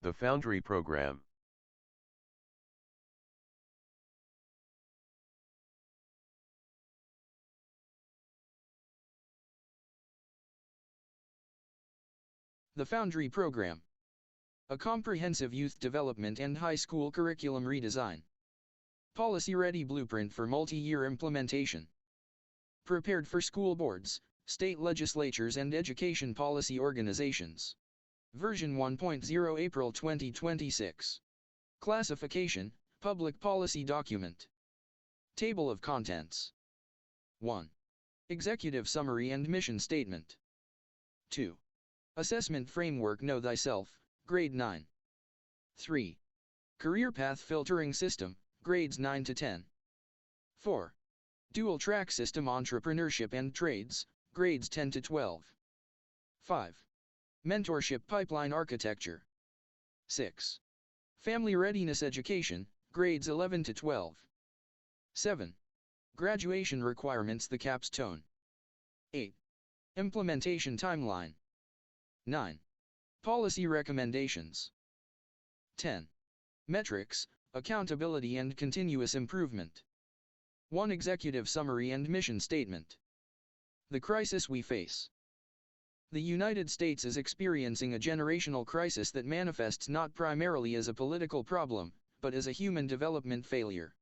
The FOUNDRY program. The FOUNDRY program. A comprehensive youth development and high school curriculum redesign. Policy-ready blueprint for multi-year implementation. Prepared for school boards, state legislatures and education policy organizations. Version 1.0 April 2026. Classification, Public Policy Document. Table of Contents. 1. Executive Summary and Mission Statement. 2. Assessment Framework Know Thyself, Grade 9. 3. Career Path Filtering System, Grades 9 to 10. 4. Dual Track System Entrepreneurship and Trades, Grades 10 to 12. 5. Mentorship Pipeline Architecture. 6. Family Readiness Education, Grades 11 to 12. 7. Graduation Requirements The Capstone. 8. Implementation Timeline. 9. Policy Recommendations. 10. Metrics, Accountability and Continuous Improvement. 1. Executive Summary and Mission Statement. The crisis we face. The United States is experiencing a generational crisis that manifests not primarily as a political problem, but as a human development failure.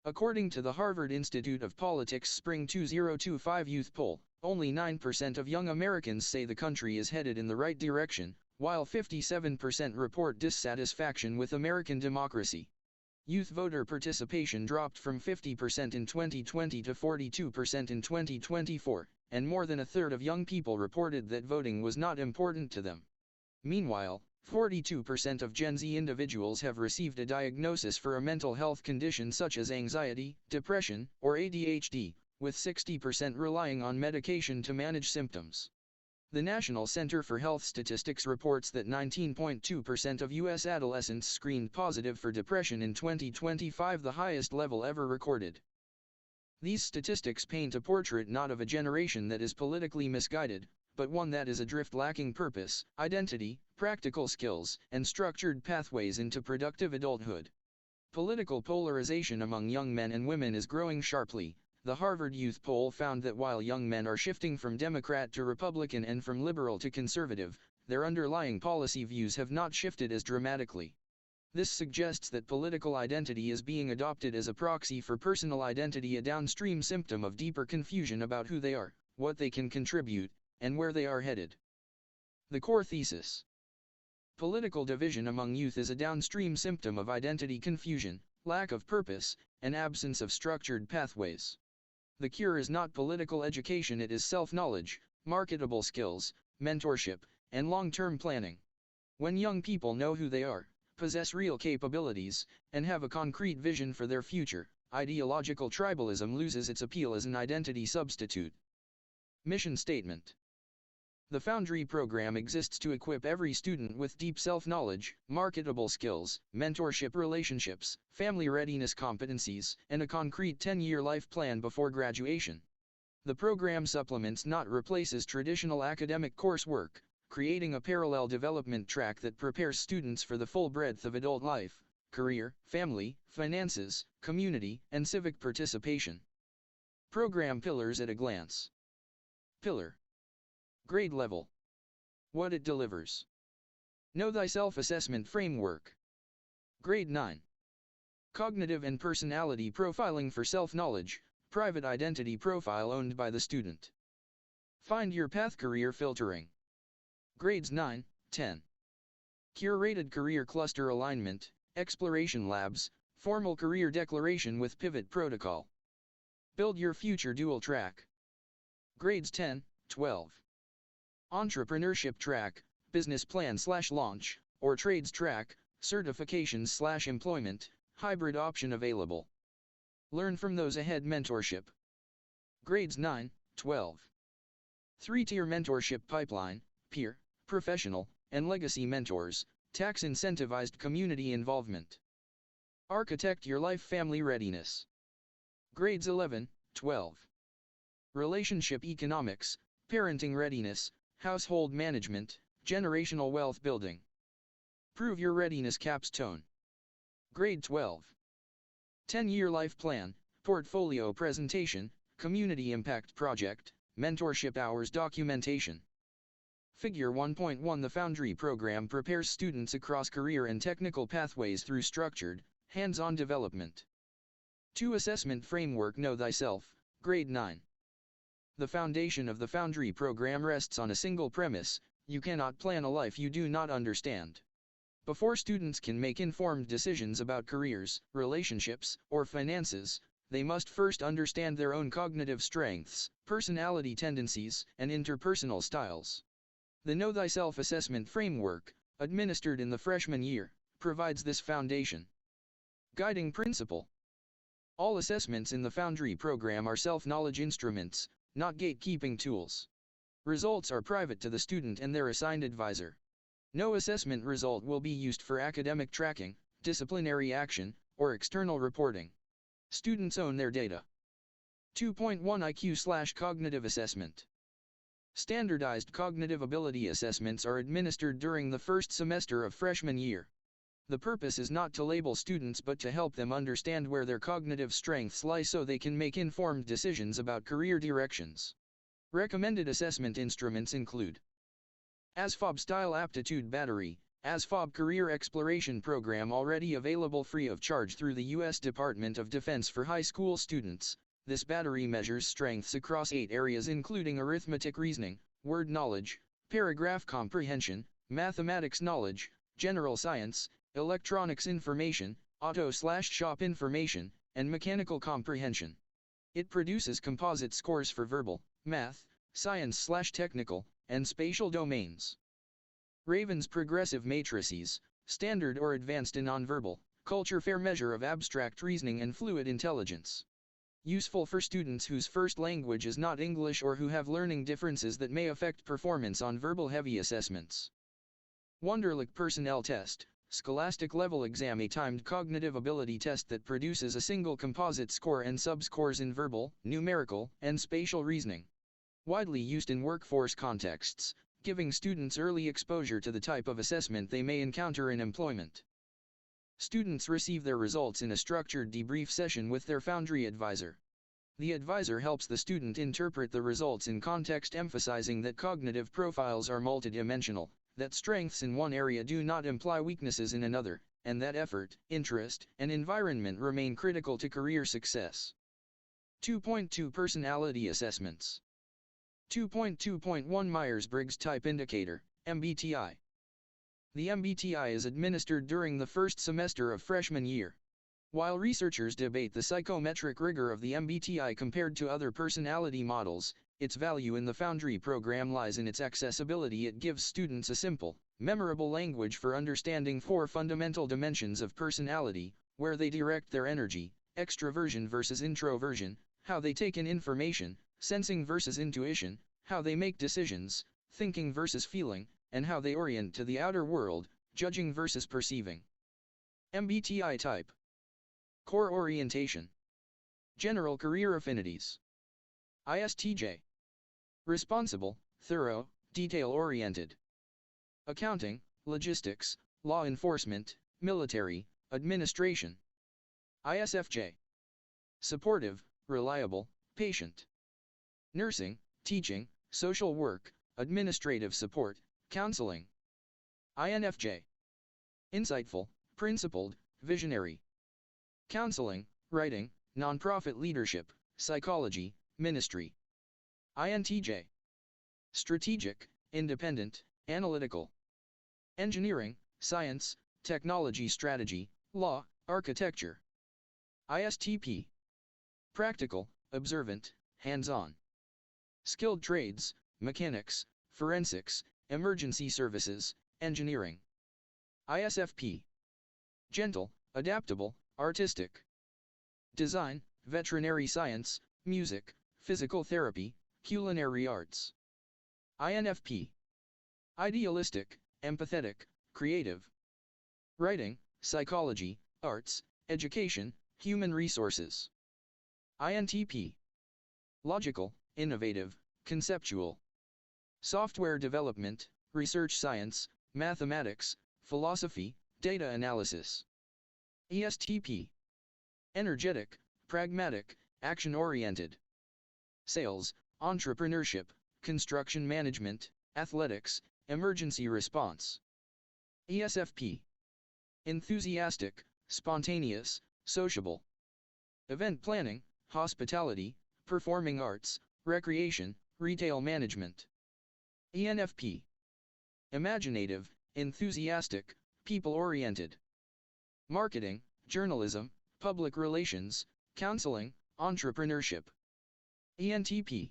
According to the Harvard Institute of Politics Spring 2025 Youth Poll, only 9% of young Americans say the country is headed in the right direction, while 57% report dissatisfaction with American democracy. Youth voter participation dropped from 50% in 2020 to 42% in 2024, and more than a third of young people reported that voting was not important to them. Meanwhile, 42% of Gen Z individuals have received a diagnosis for a mental health condition such as anxiety, depression, or ADHD, with 60% relying on medication to manage symptoms. The National Center for Health Statistics reports that 19.2% of U.S. adolescents screened positive for depression in 2025, the highest level ever recorded. These statistics paint a portrait not of a generation that is politically misguided, but one that is adrift lacking purpose, identity, practical skills, and structured pathways into productive adulthood. Political polarization among young men and women is growing sharply. The Harvard Youth Poll found that while young men are shifting from Democrat to Republican and from liberal to conservative, their underlying policy views have not shifted as dramatically. This suggests that political identity is being adopted as a proxy for personal identity, a downstream symptom of deeper confusion about who they are, what they can contribute, and where they are headed. The core thesis. Political division among youth is a downstream symptom of identity confusion, lack of purpose, and absence of structured pathways. The cure is not political education, it is self-knowledge, marketable skills, mentorship, and long-term planning. When young people know who they are, possess real capabilities, and have a concrete vision for their future, ideological tribalism loses its appeal as an identity substitute. Mission Statement. The FOUNDRY program exists to equip every student with deep self-knowledge, marketable skills, mentorship relationships, family readiness competencies, and a concrete 10-year life plan before graduation. The program supplements, not replaces, traditional academic coursework, creating a parallel development track that prepares students for the full breadth of adult life, career, family, finances, community, and civic participation. Program pillars at a glance. Pillar. Grade level. What it delivers. Know Thyself Assessment Framework. Grade 9. Cognitive and Personality Profiling for Self-Knowledge, Private Identity Profile owned by the student. Find Your Path Career Filtering. Grades 9, 10. Curated Career Cluster Alignment, Exploration Labs, Formal Career Declaration with Pivot Protocol. Build Your Future Dual Track. Grades 10, 12. Entrepreneurship Track, Business Plan/Launch, or Trades Track, Certifications/Employment, Hybrid option available. Learn from those ahead. Mentorship. Grades 9, 12. 3-tier mentorship pipeline, peer, professional, and legacy mentors, tax incentivized community involvement. Architect Your Life Family Readiness. Grades 11, 12. Relationship Economics, Parenting Readiness, Household Management, Generational Wealth Building. Prove your readiness capstone. Grade 12. 10-year life plan, portfolio presentation, community impact project, mentorship hours documentation. Figure 1.1 The Foundry program prepares students across career and technical pathways through structured, hands-on development. 2 Assessment Framework Know Thyself, Grade 9. The foundation of the Foundry program rests on a single premise: you cannot plan a life you do not understand. Before students can make informed decisions about careers, relationships, or finances, they must first understand their own cognitive strengths, personality tendencies, and interpersonal styles. The Know Thyself assessment framework, administered in the freshman year, provides this foundation. Guiding principle: all assessments in the Foundry program are self-knowledge instruments, not gatekeeping tools. Results are private to the student and their assigned advisor. No assessment result will be used for academic tracking, disciplinary action, or external reporting. Students own their data. 2.1 IQ/cognitive assessment. Standardized cognitive ability assessments are administered during the first semester of freshman year. The purpose is not to label students but to help them understand where their cognitive strengths lie so they can make informed decisions about career directions. Recommended assessment instruments include ASFOB Style Aptitude Battery, ASFOB Career Exploration Program, already available free of charge through the U.S. Department of Defense for high school students. This battery measures strengths across 8 areas including arithmetic reasoning, word knowledge, paragraph comprehension, mathematics knowledge, general science, electronics information, auto/shop information, and mechanical comprehension. It produces composite scores for verbal, math, science/technical, and spatial domains. Raven's Progressive Matrices, standard or advanced in nonverbal, culture-fair measure of abstract reasoning and fluid intelligence. Useful for students whose first language is not English or who have learning differences that may affect performance on verbal-heavy assessments. Wonderlic Personnel Test, scholastic level exam, a timed cognitive ability test that produces a single composite score and subscores in verbal, numerical, and spatial reasoning. Widely used in workforce contexts, giving students early exposure to the type of assessment they may encounter in employment. Students receive their results in a structured debrief session with their Foundry advisor. The advisor helps the student interpret the results in context, emphasizing that cognitive profiles are multidimensional, that strengths in one area do not imply weaknesses in another, and that effort, interest, and environment remain critical to career success. 2.2 Personality Assessments. 2.2.1 Myers-Briggs Type Indicator, MBTI. The MBTI is administered during the first semester of freshman year. While researchers debate the psychometric rigor of the MBTI compared to other personality models, its value in the Foundry program lies in its accessibility. It gives students a simple, memorable language for understanding 4 fundamental dimensions of personality, where they direct their energy, extroversion versus introversion, how they take in information, sensing versus intuition, how they make decisions, thinking versus feeling, and how they orient to the outer world, judging versus perceiving. MBTI type. Core orientation. General career affinities. ISTJ. Responsible, thorough, detail-oriented. Accounting, logistics, law enforcement, military, administration. ISFJ. Supportive, reliable, patient. Nursing, teaching, social work, administrative support, counseling. INFJ. Insightful, principled, visionary. Counseling, writing, nonprofit leadership, psychology, ministry. INTJ. Strategic, independent, analytical. Engineering, science, technology, strategy, law, architecture. ISTP. Practical, observant, hands-on. Skilled trades, mechanics, forensics, emergency services, engineering. ISFP. Gentle, adaptable, artistic. Design, veterinary science, music, physical therapy, culinary arts. INFP. Idealistic, empathetic, creative. Writing, psychology, arts, education, human resources. INTP. Logical, innovative, conceptual. Software development, research science, mathematics, philosophy, data analysis. ESTP. Energetic, pragmatic, action-oriented. Sales, entrepreneurship, construction management, athletics, emergency response. ESFP. Enthusiastic, spontaneous, sociable. Event planning, hospitality, performing arts, recreation, retail management. ENFP. Imaginative, enthusiastic, people-oriented. Marketing, journalism, public relations, counseling, entrepreneurship. ENTP.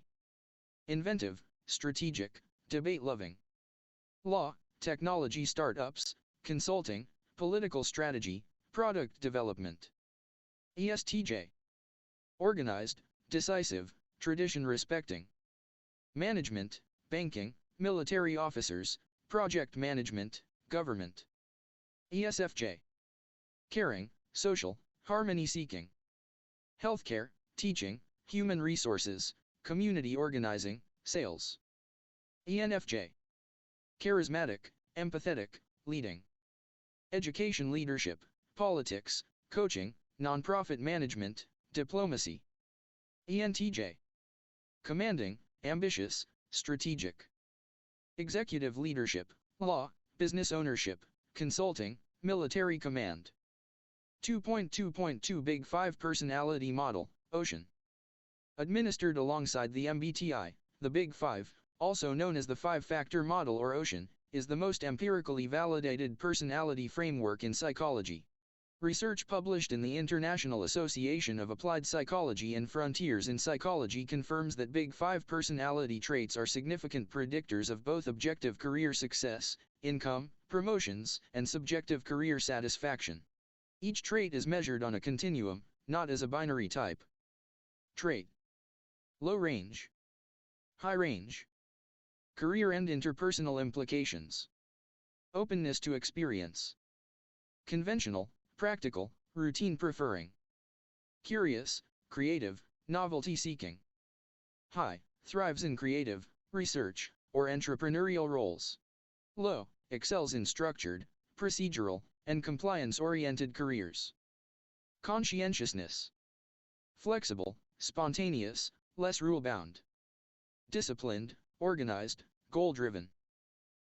Inventive, strategic, debate-loving. Law, technology startups, consulting, political strategy, product development. ESTJ. Organized, decisive, tradition-respecting. Management, banking, military officers, project management, government. ESFJ. Caring, social, harmony-seeking. Healthcare, teaching, human resources, community organizing, sales. ENFJ. Charismatic, empathetic, leading. Education leadership, politics, coaching, nonprofit management, diplomacy. ENTJ. Commanding, ambitious, strategic. Executive leadership, law, business ownership, consulting, military command. 2.2.2 Big 5 Personality Model, Ocean. Administered alongside the MBTI, the Big 5, also known as the 5-factor model or Ocean, is the most empirically validated personality framework in psychology. Research published in the International Association of Applied Psychology and Frontiers in Psychology confirms that Big 5 personality traits are significant predictors of both objective career success, income, promotions, and subjective career satisfaction. Each trait is measured on a continuum, not as a binary type. Trait. Low range. High range. Career and interpersonal implications. Openness to experience. Conventional, practical, routine preferring. Curious, creative, novelty seeking. High, thrives in creative, research, or entrepreneurial roles. Low, excels in structured, procedural, and compliance-oriented careers. Conscientiousness. Flexible, spontaneous, less rule-bound. Disciplined, organized, goal-driven.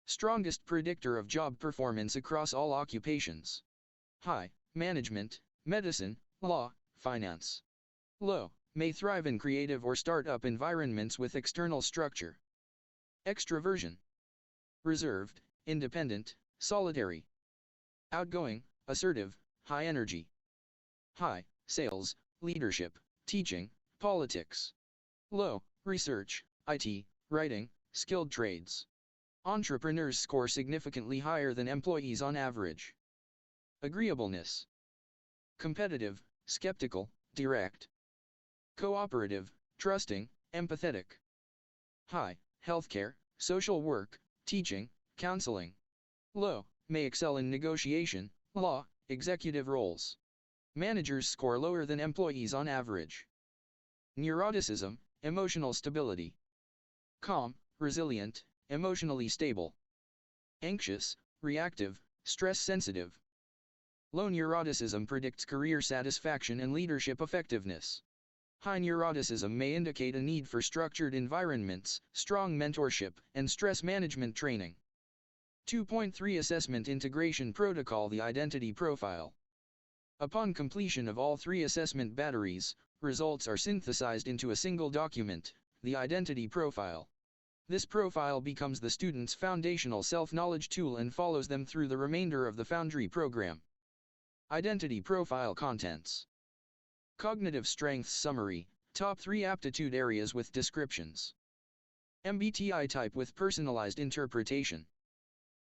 Strongest predictor of job performance across all occupations. High, management, medicine, law, finance. Low, may thrive in creative or startup environments with external structure. Extroversion. Reserved, independent, solitary. Outgoing, assertive, high energy. High, sales, leadership, teaching, politics. Low, research, IT, writing, skilled trades. Entrepreneurs score significantly higher than employees on average. Agreeableness. Competitive, skeptical, direct. Cooperative, trusting, empathetic. High, healthcare, social work, teaching, counseling. Low, may excel in negotiation, law, executive roles. Managers score lower than employees on average. Neuroticism, emotional stability. Calm, resilient, emotionally stable. Anxious, reactive, stress sensitive. Low neuroticism predicts career satisfaction and leadership effectiveness. High neuroticism may indicate a need for structured environments, strong mentorship, and stress management training. 2.3 Assessment Integration Protocol. The Identity Profile. Upon completion of all 3 assessment batteries, results are synthesized into a single document, the Identity Profile. This profile becomes the student's foundational self-knowledge tool and follows them through the remainder of the FOUNDRY program. Identity Profile Contents. Cognitive Strengths Summary, Top 3 Aptitude Areas with Descriptions. MBTI Type with Personalized Interpretation.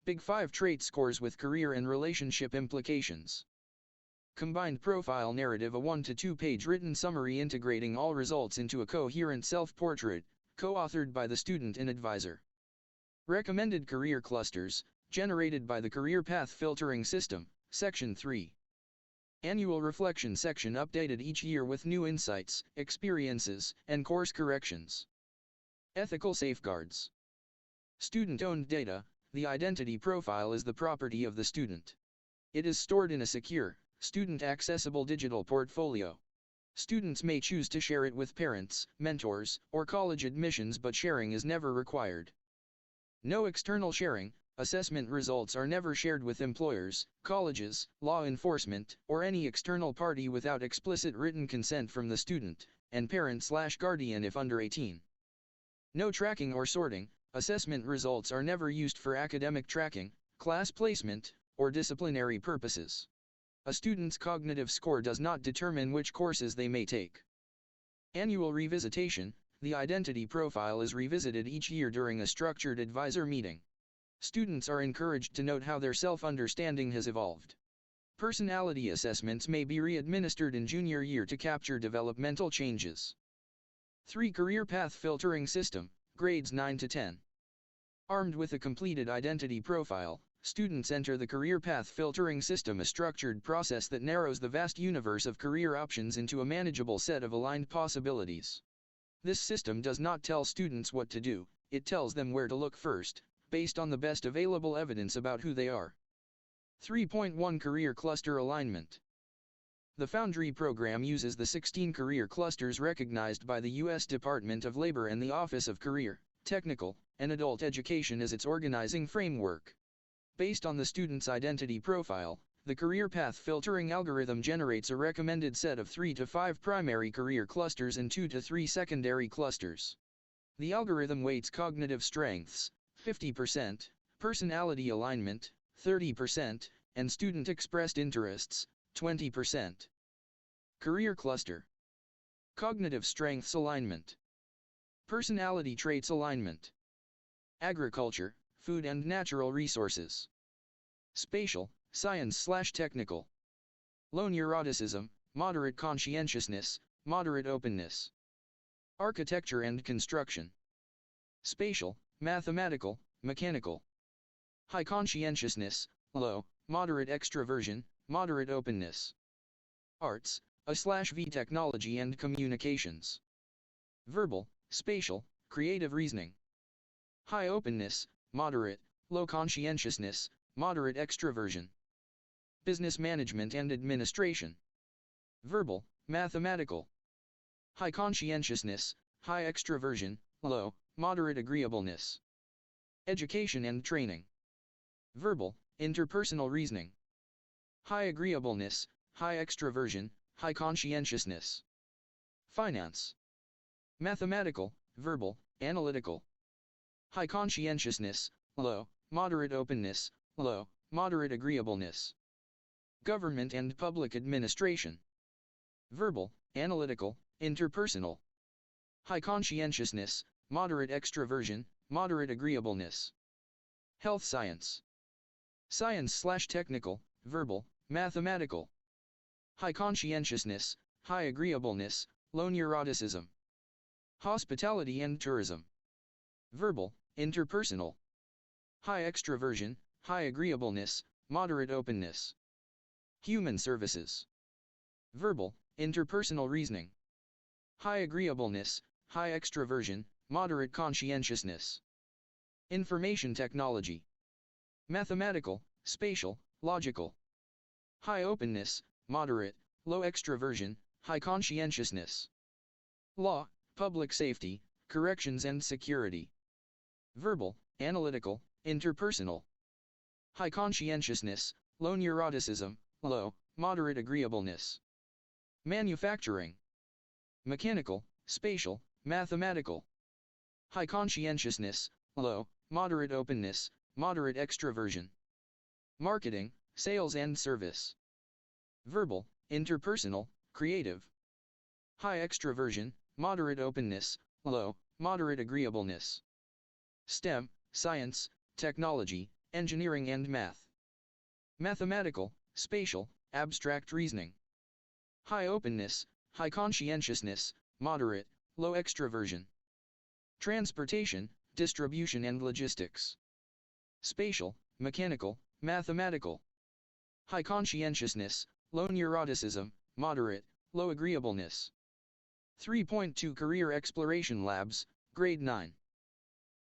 Big 5 Trait Scores with Career and Relationship Implications. Combined Profile Narrative. A 1 to 2 page written summary integrating all results into a coherent self-portrait, co-authored by the student and advisor. Recommended Career Clusters, generated by the Career Path Filtering System, Section 3. Annual Reflection Section updated each year with new insights, experiences, and course corrections. Ethical Safeguards. Student-owned data. The identity profile is the property of the student. It is stored in a secure, student-accessible digital portfolio. Students may choose to share it with parents, mentors, or college admissions, but sharing is never required. No external sharing. Assessment results are never shared with employers, colleges, law enforcement, or any external party without explicit written consent from the student and parent/guardian if under 18. No tracking or sorting. Assessment results are never used for academic tracking, class placement, or disciplinary purposes. A student's cognitive score does not determine which courses they may take. Annual revisitation. The identity profile is revisited each year during a structured advisor meeting. Students are encouraged to note how their self-understanding has evolved. Personality assessments may be re-administered in junior year to capture developmental changes. 3. Career path filtering system, grades 9 to 10. Armed with a completed identity profile, students enter the career path filtering system, a structured process that narrows the vast universe of career options into a manageable set of aligned possibilities. This system does not tell students what to do, it tells them where to look first, based on the best available evidence about who they are. 3.1 Career Cluster Alignment. The FOUNDRY program uses the 16 career clusters recognized by the U.S. Department of Labor and the Office of Career, Technical, and Adult Education as its organizing framework. Based on the student's identity profile, the career path filtering algorithm generates a recommended set of 3 to 5 primary career clusters and 2 to 3 secondary clusters. The algorithm weights cognitive strengths, 50%, personality alignment, 30%, and student-expressed interests, 20%. Career cluster. Cognitive strengths alignment. Personality traits alignment. Agriculture, food and natural resources. Spatial, science/technical. Low neuroticism, moderate conscientiousness, moderate openness. Architecture and construction. Spatial, mathematical, mechanical. High conscientiousness, low, moderate extroversion, moderate openness. Arts, A/V technology and communications. Verbal, spatial, creative reasoning. High openness, moderate, low conscientiousness, moderate extroversion. Business management and administration. Verbal, mathematical. High conscientiousness, high extroversion, low, moderate agreeableness. Education and training. Verbal, interpersonal reasoning. High agreeableness, high extroversion, high conscientiousness. Finance. Mathematical, verbal, analytical. High conscientiousness, low, moderate openness, low, moderate agreeableness. Government and public administration. Verbal, analytical, interpersonal. High conscientiousness, moderate extroversion, moderate agreeableness. Health science. Science/technical, verbal, mathematical. High conscientiousness, high agreeableness, low neuroticism. Hospitality and tourism. Verbal, interpersonal. High extroversion, high agreeableness, moderate openness. Human services. Verbal, interpersonal reasoning. High agreeableness, high extroversion, moderate conscientiousness. Information technology. Mathematical, spatial, logical. High openness, moderate, low extroversion, high conscientiousness. Law, public safety, corrections and security. Verbal, analytical, interpersonal. High conscientiousness, low neuroticism, low, moderate agreeableness. Manufacturing. Mechanical, spatial, mathematical. High conscientiousness, low, moderate openness, moderate extroversion. Marketing, sales and service. Verbal, interpersonal, creative. High extroversion, moderate openness, low, moderate agreeableness. STEM, science, technology, engineering and math. Mathematical, spatial, abstract reasoning. High openness, high conscientiousness, moderate, low extroversion. Transportation, distribution and logistics. Spatial, mechanical, mathematical. High conscientiousness, low neuroticism, moderate, low agreeableness. 3.2 Career Exploration Labs, Grade 9.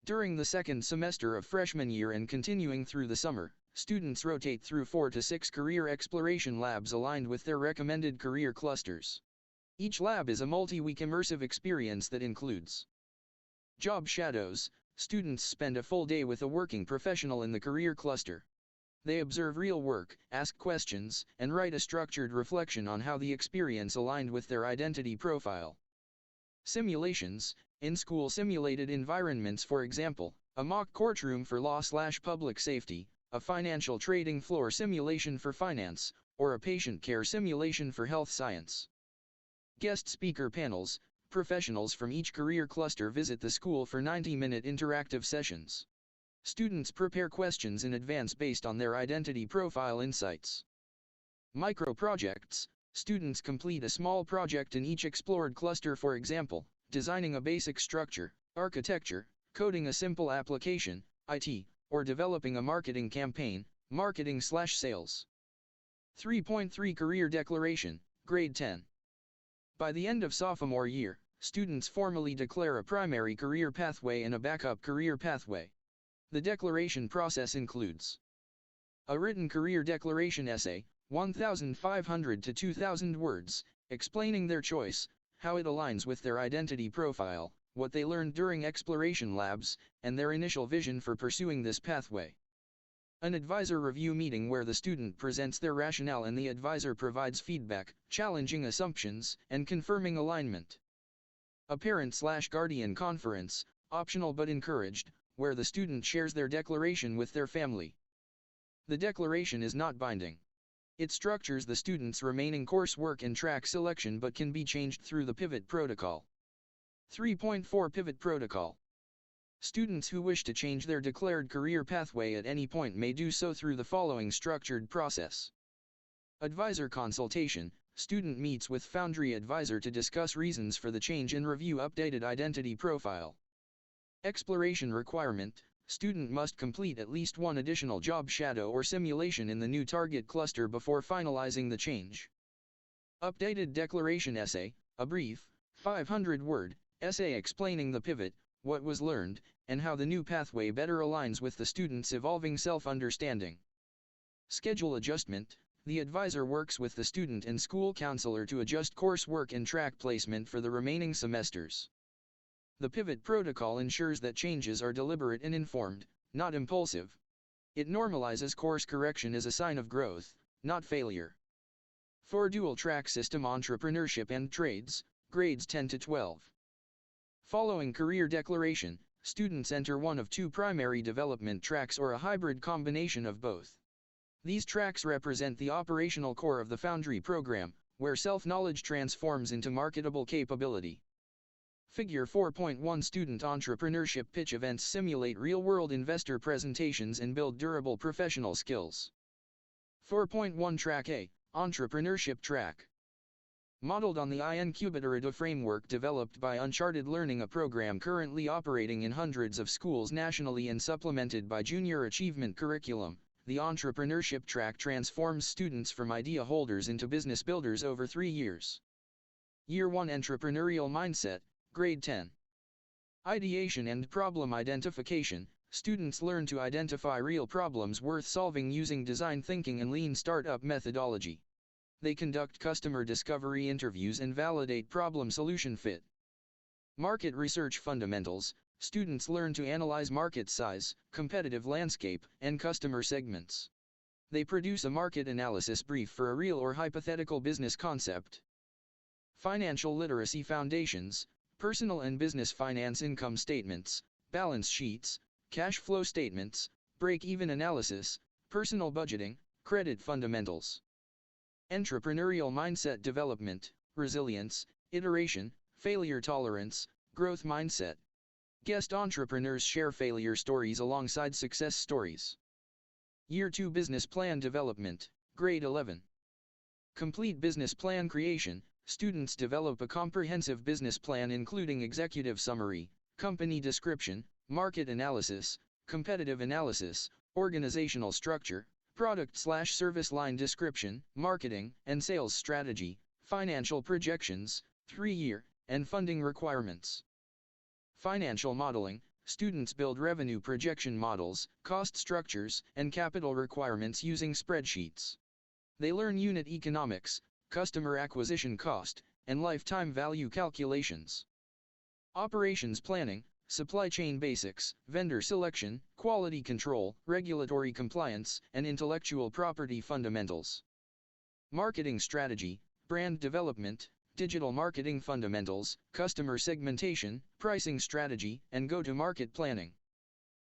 During the second semester of freshman year and continuing through the summer, students rotate through 4 to 6 career exploration labs aligned with their recommended career clusters. Each lab is a multi-week immersive experience that includes job shadows. Students spend a full day with a working professional in the career cluster. They observe real work, ask questions, and write a structured reflection on how the experience aligned with their identity profile. Simulations, in-school simulated environments, for example, a mock courtroom for law/public safety, a financial trading floor simulation for finance, or a patient care simulation for health science. Guest speaker panels. Professionals from each career cluster visit the school for 90-minute interactive sessions. Students prepare questions in advance based on their identity profile insights. Micro-projects. Students complete a small project in each explored cluster, for example, designing a basic structure, architecture, coding a simple application, IT, or developing a marketing campaign, marketing/sales. 3.3 Career Declaration, Grade 10. By the end of sophomore year, students formally declare a primary career pathway and a backup career pathway. The declaration process includes a written career declaration essay, 1,500 to 2,000 words, explaining their choice, how it aligns with their identity profile, what they learned during exploration labs, and their initial vision for pursuing this pathway. An advisor review meeting where the student presents their rationale and the advisor provides feedback, challenging assumptions, and confirming alignment. A parent/guardian conference, optional but encouraged, where the student shares their declaration with their family. The declaration is not binding. It structures the student's remaining coursework and track selection but can be changed through the Pivot Protocol. 3.4 Pivot Protocol. Students who wish to change their declared career pathway at any point may do so through the following structured process. Advisor consultation. Student meets with Foundry advisor to discuss reasons for the change and review updated identity profile. Exploration requirement. Student must complete at least one additional job shadow or simulation in the new target cluster before finalizing the change. Updated declaration essay. A brief, 500-word, essay explaining the pivot, what was learned, and how the new pathway better aligns with the student's evolving self-understanding. Schedule adjustment. The advisor works with the student and school counselor to adjust coursework and track placement for the remaining semesters. The Pivot Protocol ensures that changes are deliberate and informed, not impulsive. It normalizes course correction as a sign of growth, not failure. For dual-track system entrepreneurship and trades, grades 10 to 12. Following career declaration, students enter one of two primary development tracks or a hybrid combination of both. These tracks represent the operational core of the Foundry program, where self-knowledge transforms into marketable capability. Figure 4.1 Student entrepreneurship pitch events simulate real-world investor presentations and build durable professional skills. 4.1 Track A, Entrepreneurship Track. Modeled on the Incubator framework developed by Uncharted Learning, a program currently operating in hundreds of schools nationally and supplemented by Junior Achievement curriculum, the entrepreneurship track transforms students from idea holders into business builders over 3 years. Year 1 Entrepreneurial Mindset, Grade 10. Ideation and problem identification. Students learn to identify real problems worth solving using design thinking and lean startup methodology. They conduct customer discovery interviews and validate problem solution fit. Market research fundamentals. Students learn to analyze market size, competitive landscape, and customer segments. They produce a market analysis brief for a real or hypothetical business concept. Financial literacy foundations. Personal and business finance income statements, balance sheets, cash flow statements, break-even analysis, personal budgeting, credit fundamentals. Entrepreneurial mindset development, resilience, iteration, failure tolerance, growth mindset. Guest entrepreneurs share failure stories alongside success stories. Year 2 Business Plan Development, Grade 11. Complete business plan creation. Students develop a comprehensive business plan including executive summary, company description, market analysis, competitive analysis, organizational structure, product/service line description, marketing and sales strategy, financial projections, 3-year, and funding requirements. Financial modeling. students build revenue projection models, cost structures, and capital requirements using spreadsheets. They learn unit economics, customer acquisition cost, and lifetime value calculations. Operations planning, supply chain basics, vendor selection, quality control, regulatory compliance, and intellectual property fundamentals. Marketing strategy, brand development, digital marketing fundamentals, customer segmentation, pricing strategy, and go-to-market planning.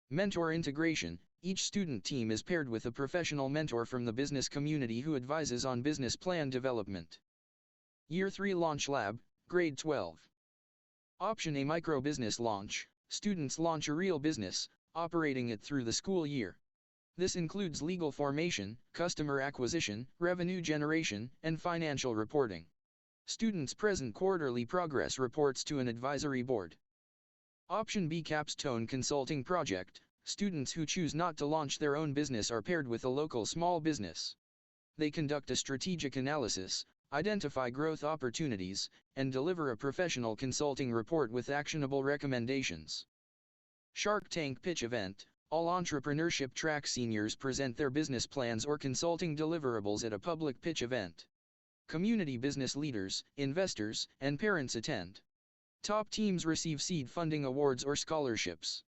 Mentor integration, each student team is paired with a professional mentor from the business community who advises on business plan development. Year 3 Launch Lab, Grade 12. Option A Micro Business Launch, students launch a real business, operating it through the school year. This includes legal formation, customer acquisition, revenue generation, and financial reporting. Students present quarterly progress reports to an advisory board. Option B Capstone Consulting Project, students who choose not to launch their own business are paired with a local small business. They conduct a strategic analysis, identify growth opportunities, and deliver a professional consulting report with actionable recommendations. Shark Tank Pitch Event, all entrepreneurship track seniors present their business plans or consulting deliverables at a public pitch event. Community business leaders, investors, and parents attend. Top teams receive seed funding awards or scholarships.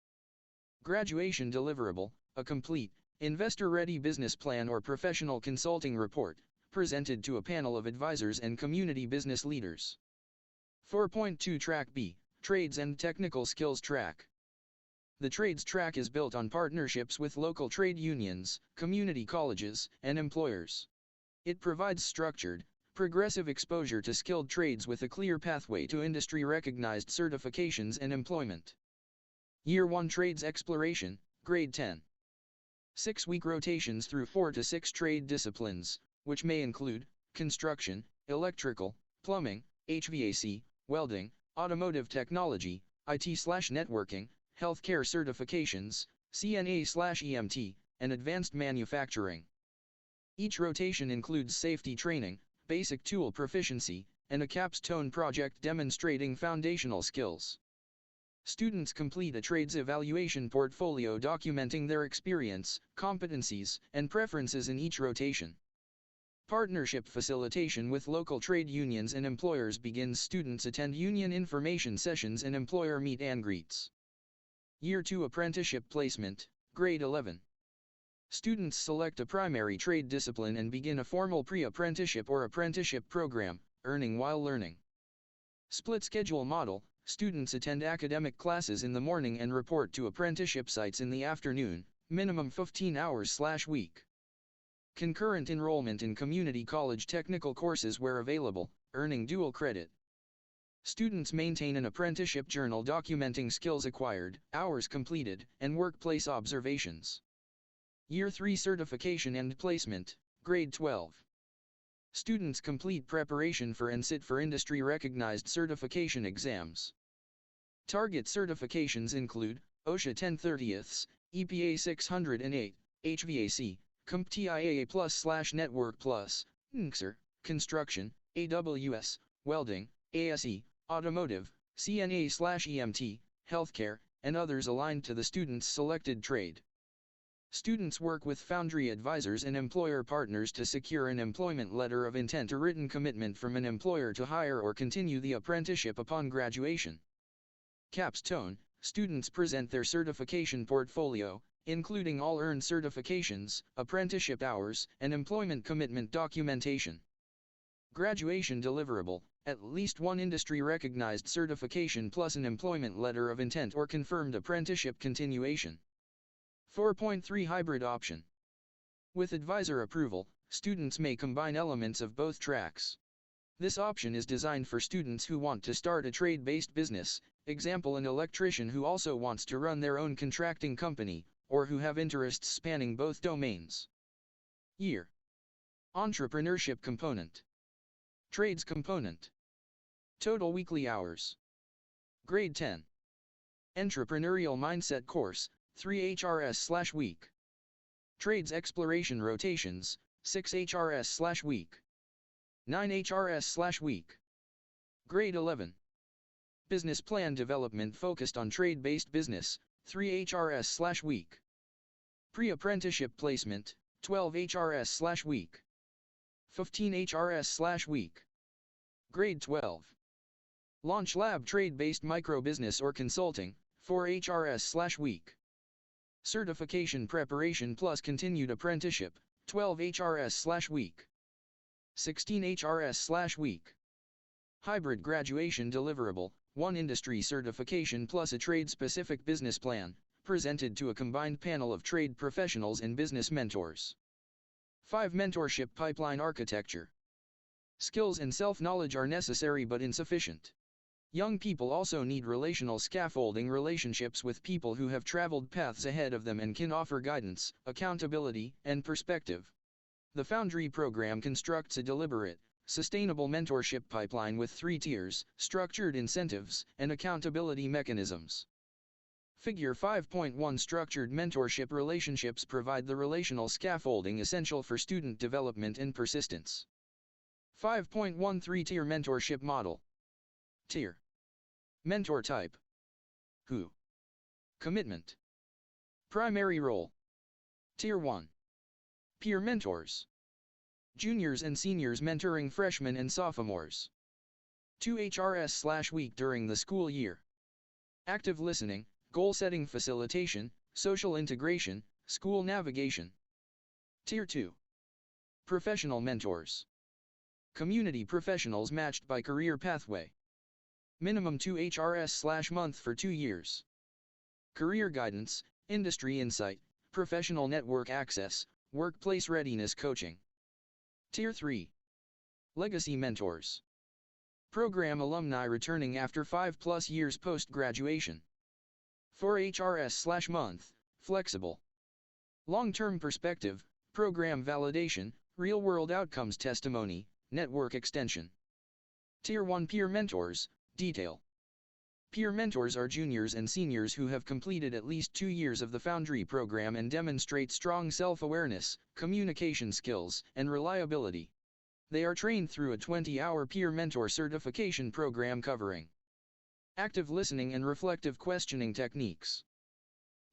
Graduation deliverable, a complete, investor-ready business plan or professional consulting report, presented to a panel of advisors and community business leaders. 4.2 Track B, Trades and Technical Skills Track. The trades track is built on partnerships with local trade unions, community colleges, and employers. It provides structured, progressive exposure to skilled trades with a clear pathway to industry-recognized certifications and employment. Year 1 Trades Exploration, Grade 10. 6-week rotations through 4 to 6 trade disciplines, which may include construction, electrical, plumbing, HVAC, welding, automotive technology, IT/networking, healthcare certifications, CNA/EMT, and advanced manufacturing. Each rotation includes safety training, basic tool proficiency, and a capstone project demonstrating foundational skills. Students complete a trades evaluation portfolio documenting their experience, competencies, and preferences in each rotation. Partnership facilitation with local trade unions and employers begins. Students attend union information sessions and employer meet and greets. Year 2 Apprenticeship Placement, Grade 11. Students select a primary trade discipline and begin a formal pre-apprenticeship or apprenticeship program, earning while learning. Split schedule model, students attend academic classes in the morning and report to apprenticeship sites in the afternoon, minimum 15 hours/week. Concurrent enrollment in community college technical courses where available, earning dual credit. Students maintain an apprenticeship journal documenting skills acquired, hours completed, and workplace observations. Year 3 Certification and Placement, Grade 12. Students complete preparation for and sit for industry-recognized certification exams. Target certifications include OSHA 1030ths, EPA 608, HVAC, CompTIAA Plus/Network Plus, NXR, Construction, AWS, Welding, ASE, Automotive, CNA/EMT, Healthcare, and others aligned to the student's selected trade. Students work with Foundry advisors and employer partners to secure an employment letter of intent or written commitment from an employer to hire or continue the apprenticeship upon graduation. Capstone, students present their certification portfolio, including all earned certifications, apprenticeship hours, and employment commitment documentation. Graduation deliverable, at least one industry-recognized certification plus an employment letter of intent or confirmed apprenticeship continuation. 4.3 Hybrid Option. With advisor approval, students may combine elements of both tracks. This option is designed for students who want to start a trade-based business, example an electrician who also wants to run their own contracting company, or who have interests spanning both domains. Year. Entrepreneurship Component. Trades Component. Total weekly hours. Grade 10. Entrepreneurial Mindset Course, 3 HRS/week. Trades Exploration Rotations, 6 HRS/week. 9 HRS/week. Grade 11. Business plan development focused on trade-based business, 3 HRS/week. Pre-apprenticeship placement, 12 HRS/week. 15 HRS/week. Grade 12. Launch lab trade-based micro-business or consulting, 4 HRS/week. Certification preparation plus continued apprenticeship, 12 HRS/week. 16 HRS/week. Hybrid graduation deliverable, 1 industry certification plus a trade-specific business plan, presented to a combined panel of trade professionals and business mentors. 5 mentorship pipeline architecture. Skills and self-knowledge are necessary but insufficient. Young people also need relational scaffolding, relationships with people who have traveled paths ahead of them and can offer guidance, accountability, and perspective. The Foundry program constructs a deliberate, sustainable mentorship pipeline with 3 tiers, structured incentives, and accountability mechanisms. Figure 5.1 Structured mentorship relationships provide the relational scaffolding essential for student development and persistence. 5.1 3-tier mentorship model. Tier. Mentor type. Who? Commitment. Primary role. Tier 1. Peer mentors. Juniors and seniors mentoring freshmen and sophomores. 2 HRS/week during the school year. Active listening, goal-setting facilitation, social integration, school navigation. Tier 2. Professional mentors. Community professionals matched by career pathway. Minimum 2 HRS/month for 2 years. Career guidance, industry insight, professional network access, workplace readiness coaching. Tier 3. Legacy mentors. Program alumni returning after 5+ years post-graduation. 4 HRS/month, flexible. Long-term perspective, program validation, real-world outcomes testimony, network extension. Tier 1 peer mentors, detail. Peer mentors are juniors and seniors who have completed at least 2 years of the Foundry program and demonstrate strong self-awareness, communication skills, and reliability. They are trained through a 20-hour peer mentor certification program covering active listening and reflective questioning techniques,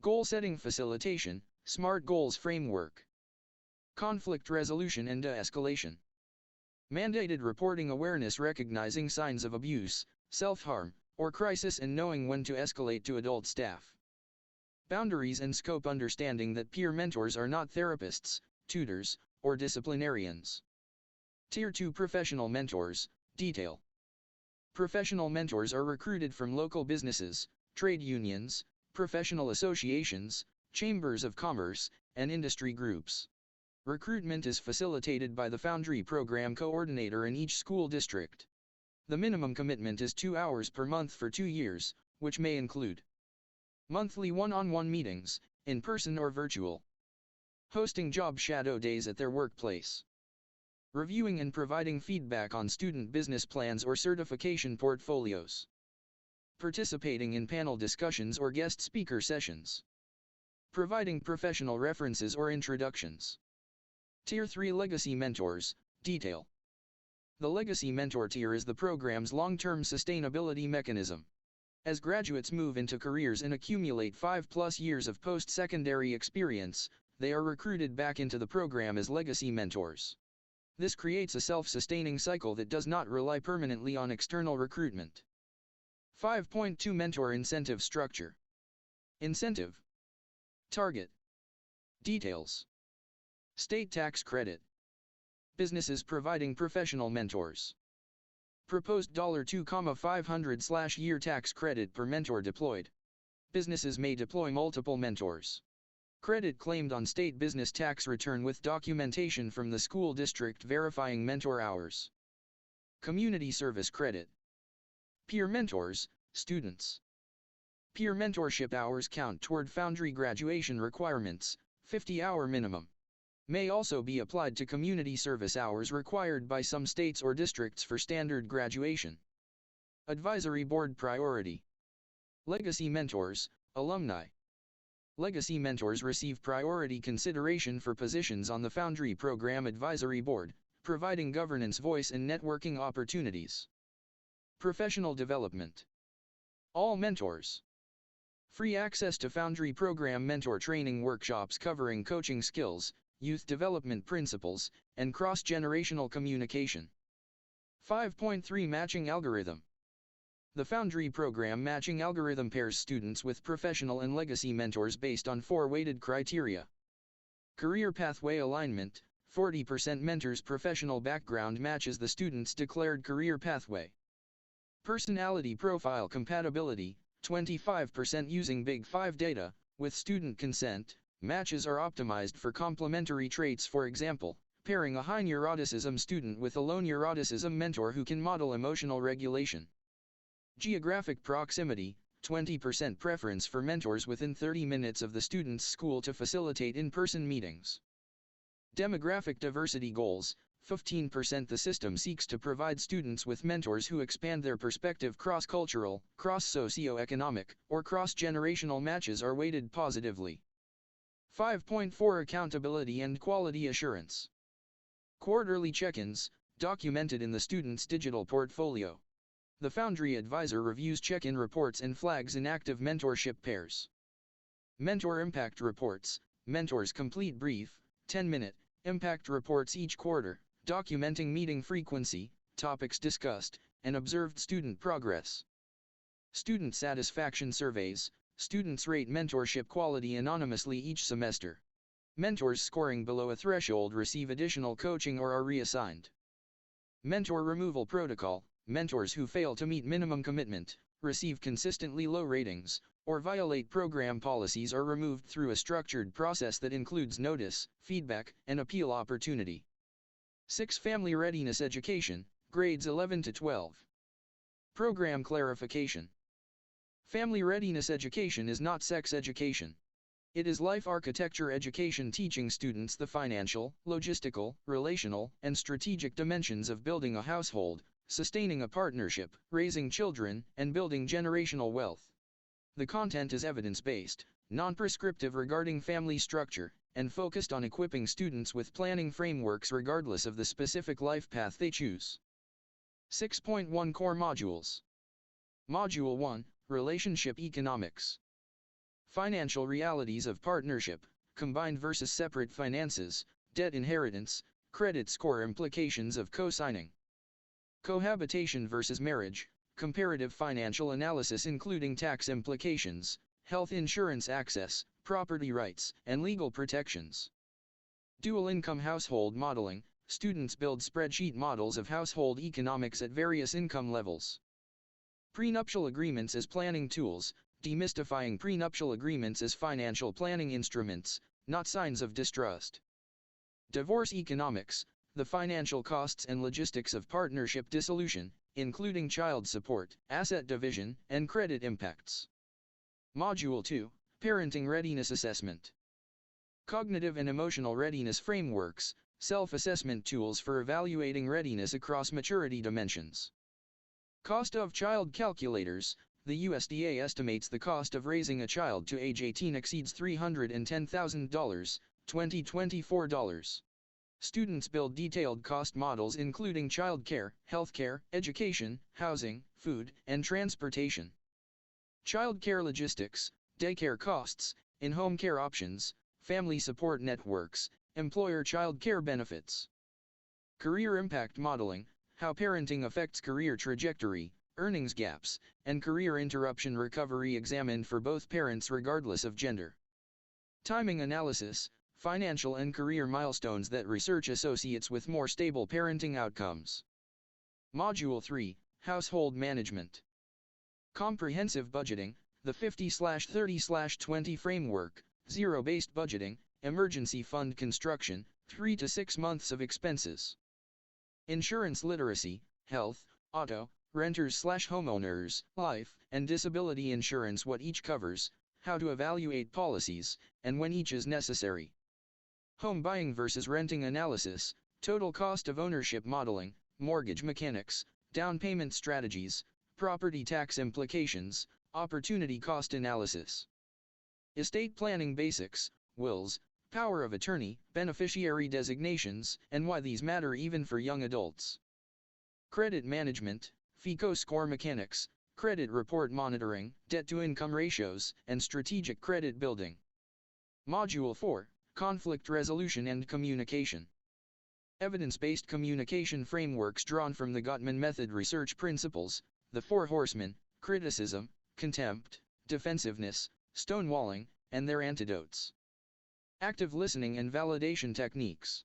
goal-setting facilitation, SMART goals framework, conflict resolution and de-escalation, mandated reporting awareness, recognizing signs of abuse, self-harm, or crisis and knowing when to escalate to adult staff. Boundaries and scope, understanding that peer mentors are not therapists, tutors, or disciplinarians. Tier 2 professional mentors, detail. Professional mentors are recruited from local businesses, trade unions, professional associations, chambers of commerce, and industry groups. Recruitment is facilitated by the Foundry program coordinator in each school district. The minimum commitment is 2 hours per month for 2 years, which may include monthly one-on-one meetings, in person or virtual. Hosting job shadow days at their workplace. Reviewing and providing feedback on student business plans or certification portfolios. Participating in panel discussions or guest speaker sessions. Providing professional references or introductions. Tier 3 Legacy Mentors, detail. The Legacy Mentor tier is the program's long-term sustainability mechanism. As graduates move into careers and accumulate 5+ years of post-secondary experience, they are recruited back into the program as legacy mentors. This creates a self-sustaining cycle that does not rely permanently on external recruitment. 5.2 Mentor Incentive Structure. Incentive. Target. Details. State tax credit. Businesses providing professional mentors. Proposed $2,500/year tax credit per mentor deployed. Businesses may deploy multiple mentors. Credit claimed on state business tax return with documentation from the school district verifying mentor hours. Community service credit. Peer mentors, students. Peer mentorship hours count toward Foundry graduation requirements, 50-hour minimum. May also be applied to community service hours required by some states or districts for standard graduation. Advisory Board priority. Legacy mentors, alumni. Legacy mentors receive priority consideration for positions on the Foundry Program Advisory Board, providing governance voice and networking opportunities. Professional development. All mentors. Free access to Foundry program mentor training workshops covering coaching skills, youth development principles, and cross-generational communication. 5.3 Matching Algorithm. The Foundry program matching algorithm pairs students with professional and legacy mentors based on 4 weighted criteria. Career pathway alignment. 40% mentors' professional background matches the student's declared career pathway. Personality profile compatibility. 25% using Big 5 data, with student consent. Matches are optimized for complementary traits, for example, pairing a high neuroticism student with a low neuroticism mentor who can model emotional regulation. Geographic proximity. 20% preference for mentors within 30 minutes of the student's school to facilitate in-person meetings. Demographic diversity goals. 15% the system seeks to provide students with mentors who expand their perspective. Cross-cultural, cross-socioeconomic, or cross-generational matches are weighted positively. 5.4 Accountability and quality assurance. Quarterly check-ins, documented in the student's digital portfolio. The Foundry advisor reviews check-in reports and flags inactive mentorship pairs. Mentor impact reports. Mentors complete brief, 10-minute, impact reports each quarter, documenting meeting frequency, topics discussed, and observed student progress. Student satisfaction surveys. Students rate mentorship quality anonymously each semester. Mentors scoring below a threshold receive additional coaching or are reassigned. Mentor removal protocol. Mentors who fail to meet minimum commitment, receive consistently low ratings, or violate program policies are removed through a structured process that includes notice, feedback, and appeal opportunity. 6. Family readiness education, grades 11 to 12. Program clarification. Family readiness education is not sex education. It is life architecture education, teaching students the financial, logistical, relational, and strategic dimensions of building a household, sustaining a partnership, raising children, and building generational wealth. The content is evidence-based, non-prescriptive regarding family structure, and focused on equipping students with planning frameworks regardless of the specific life path they choose. 6.1 Core Modules. Module 1, Relationship Economics. Financial realities of partnership, combined versus separate finances, debt inheritance, credit score implications of co-signing. Cohabitation versus marriage, comparative financial analysis including tax implications, health insurance access, property rights, and legal protections. Dual income household modeling, students build spreadsheet models of household economics at various income levels. Prenuptial agreements as planning tools, demystifying prenuptial agreements as financial planning instruments, not signs of distrust. Divorce economics, the financial costs and logistics of partnership dissolution, including child support, asset division, and credit impacts. Module 2, Parenting Readiness Assessment. Cognitive and emotional readiness frameworks, self-assessment tools for evaluating readiness across maturity dimensions. Cost of child calculators. The USDA estimates the cost of raising a child to age 18 exceeds $310,000, 2024 dollars. Students build detailed cost models including childcare, healthcare, education, housing, food, and transportation. Childcare logistics, daycare costs, in-home care options, family support networks, employer child care benefits. Career impact modeling, how parenting affects career trajectory, earnings gaps, and career interruption recovery examined for both parents regardless of gender. Timing analysis, financial and career milestones that research associates with more stable parenting outcomes. Module 3, Household Management. Comprehensive budgeting, the 50/30/20 framework, zero-based budgeting, emergency fund construction, 3 to 6 months of expenses. Insurance literacy, health, auto, renters/homeowners, life, and disability insurance, what each covers, how to evaluate policies, and when each is necessary. Home buying versus renting analysis, total cost of ownership modeling, mortgage mechanics, down payment strategies, property tax implications, opportunity cost analysis. Estate planning basics, wills, power of attorney, beneficiary designations, and why these matter even for young adults. Credit management, FICO score mechanics, credit report monitoring, debt-to-income ratios, and strategic credit building. Module 4, conflict resolution and communication. Evidence-based communication frameworks drawn from the Gottman method research principles, the Four Horsemen, criticism, contempt, defensiveness, stonewalling, and their antidotes. Active listening and validation techniques.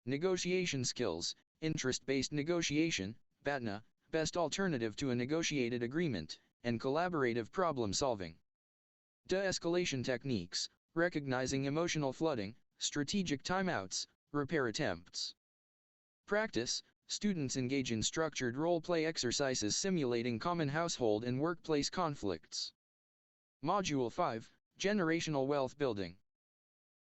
Negotiation skills, interest-based negotiation, BATNA, best alternative to a negotiated agreement, and collaborative problem solving. De-escalation techniques, recognizing emotional flooding, strategic timeouts, repair attempts. Practice, students engage in structured role-play exercises simulating common household and workplace conflicts. Module 5, generational wealth building.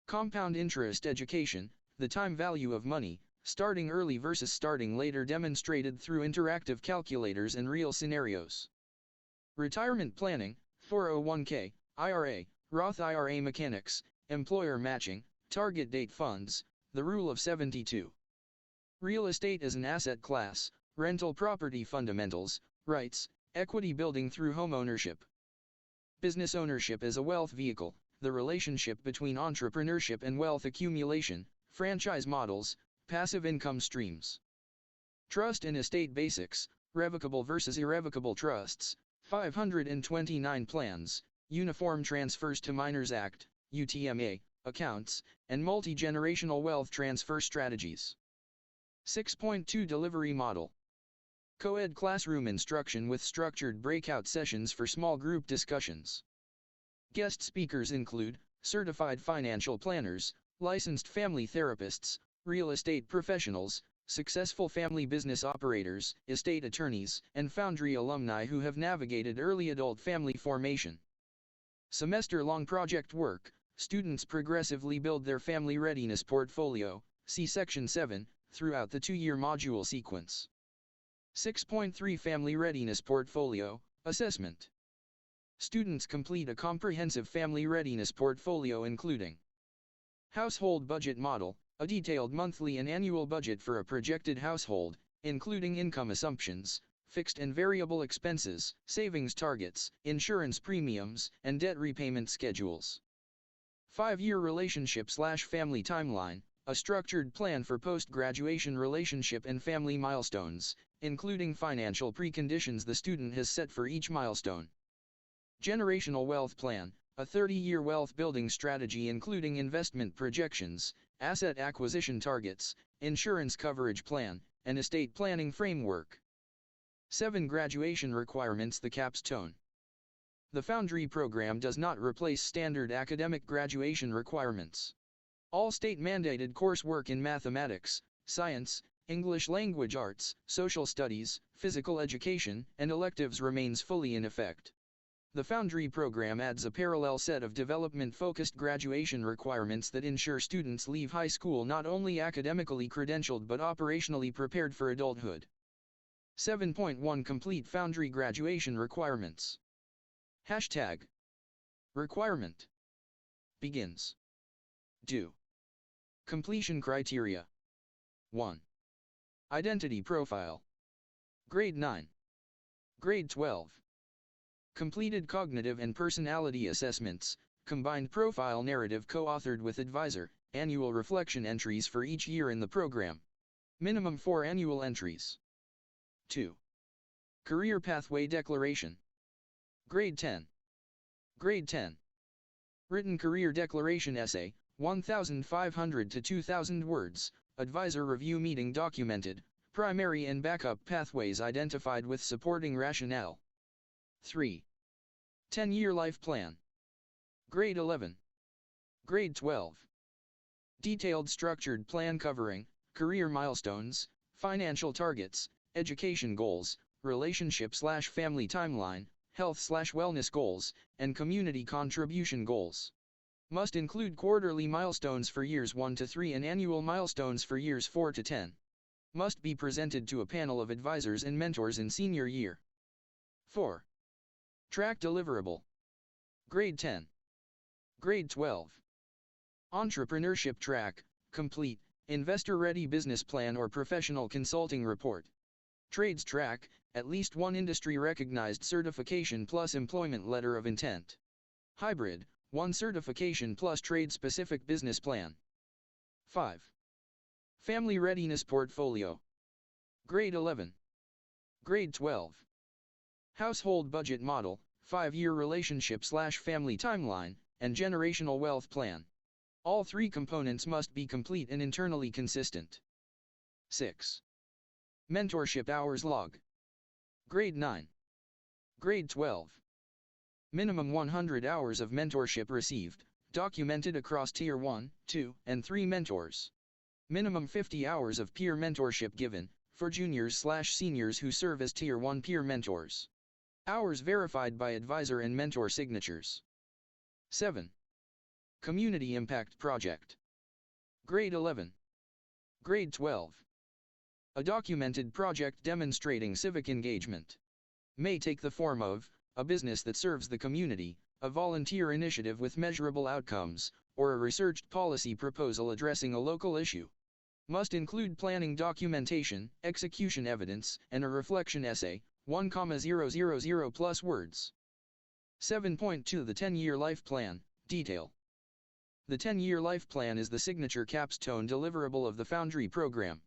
Compound interest education, the time value of money, starting early versus starting later demonstrated through interactive calculators and real scenarios. Retirement planning, 401k, IRA, Roth IRA mechanics, employer matching, target date funds, the rule of 72. Real estate as an asset class, rental property fundamentals, rights, equity building through home ownership. Business ownership as a wealth vehicle, the relationship between entrepreneurship and wealth accumulation, franchise models, passive income streams. Trust and estate basics, revocable versus irrevocable trusts, 529 plans, Uniform Transfers to Minors Act, UTMA, accounts, and multi-generational wealth transfer strategies. 6.2 Delivery Model. Co-ed classroom instruction with structured breakout sessions for small group discussions. Guest speakers include certified financial planners, licensed family therapists, real estate professionals, successful family business operators, estate attorneys, and Foundry alumni who have navigated early adult family formation. Semester-long project work, students progressively build their family readiness portfolio, see Section 7, throughout the 2-year module sequence. 6.3 Family Readiness Portfolio, Assessment. Students complete a comprehensive family readiness portfolio including household budget model, a detailed monthly and annual budget for a projected household, including income assumptions, fixed and variable expenses, savings targets, insurance premiums, and debt repayment schedules. 5-year relationship/family timeline, a structured plan for post-graduation relationship and family milestones, including financial preconditions the student has set for each milestone. Generational wealth plan, a 30-year wealth building strategy including investment projections, asset acquisition targets, insurance coverage plan, and estate planning framework. 7 Graduation requirements. The capstone. The Foundry program does not replace standard academic graduation requirements. All state-mandated coursework in mathematics, science, English language arts, social studies, physical education, and electives remains fully in effect. The Foundry program adds a parallel set of development-focused graduation requirements that ensure students leave high school not only academically credentialed but operationally prepared for adulthood. 7.1 Complete Foundry graduation requirements. Hashtag. Requirement. Begins. Do. Completion criteria. 1. Identity profile. Grade 9. Grade 12. Completed cognitive and personality assessments, combined profile narrative co-authored with advisor, annual reflection entries for each year in the program. Minimum 4 annual entries. 2. Career pathway declaration. Grade 10. Grade 10. Written career declaration essay, 1,500 to 2,000 words, advisor review meeting documented, primary and backup pathways identified with supporting rationale. 3. 10-year life plan. Grade 11. Grade 12. Detailed structured plan covering career milestones, financial targets, education goals, relationship/family timeline, health/wellness goals, and community contribution goals. Must include quarterly milestones for years 1 to 3 and annual milestones for years 4 to 10. Must be presented to a panel of advisors and mentors in senior year. 4. Track deliverable. Grade 10. Grade 12. Entrepreneurship track, complete, investor-ready business plan or professional consulting report. Trades track, at least one industry-recognized certification plus employment letter of intent. Hybrid, one certification plus trade-specific business plan. 5. Family Readiness Portfolio. Grade 11. Grade 12. Household Budget Model, 5-year relationship/family timeline, and generational wealth plan. All three components must be complete and internally consistent. 6. Mentorship Hours Log. Grade 9. Grade 12. Minimum 100 hours of mentorship received, documented across Tier 1, 2, and 3 mentors. Minimum 50 hours of peer mentorship given, for juniors/seniors who serve as Tier 1 peer mentors. Hours verified by advisor and mentor signatures. 7. Community Impact Project. Grade 11. Grade 12. A documented project demonstrating civic engagement. May take the form of a business that serves the community, a volunteer initiative with measurable outcomes, or a researched policy proposal addressing a local issue. Must include planning documentation, execution evidence, and a reflection essay, 1,000 plus words. 7.2 The 10-year life plan, detail. The 10-year life plan is the signature capstone deliverable of the Foundry program.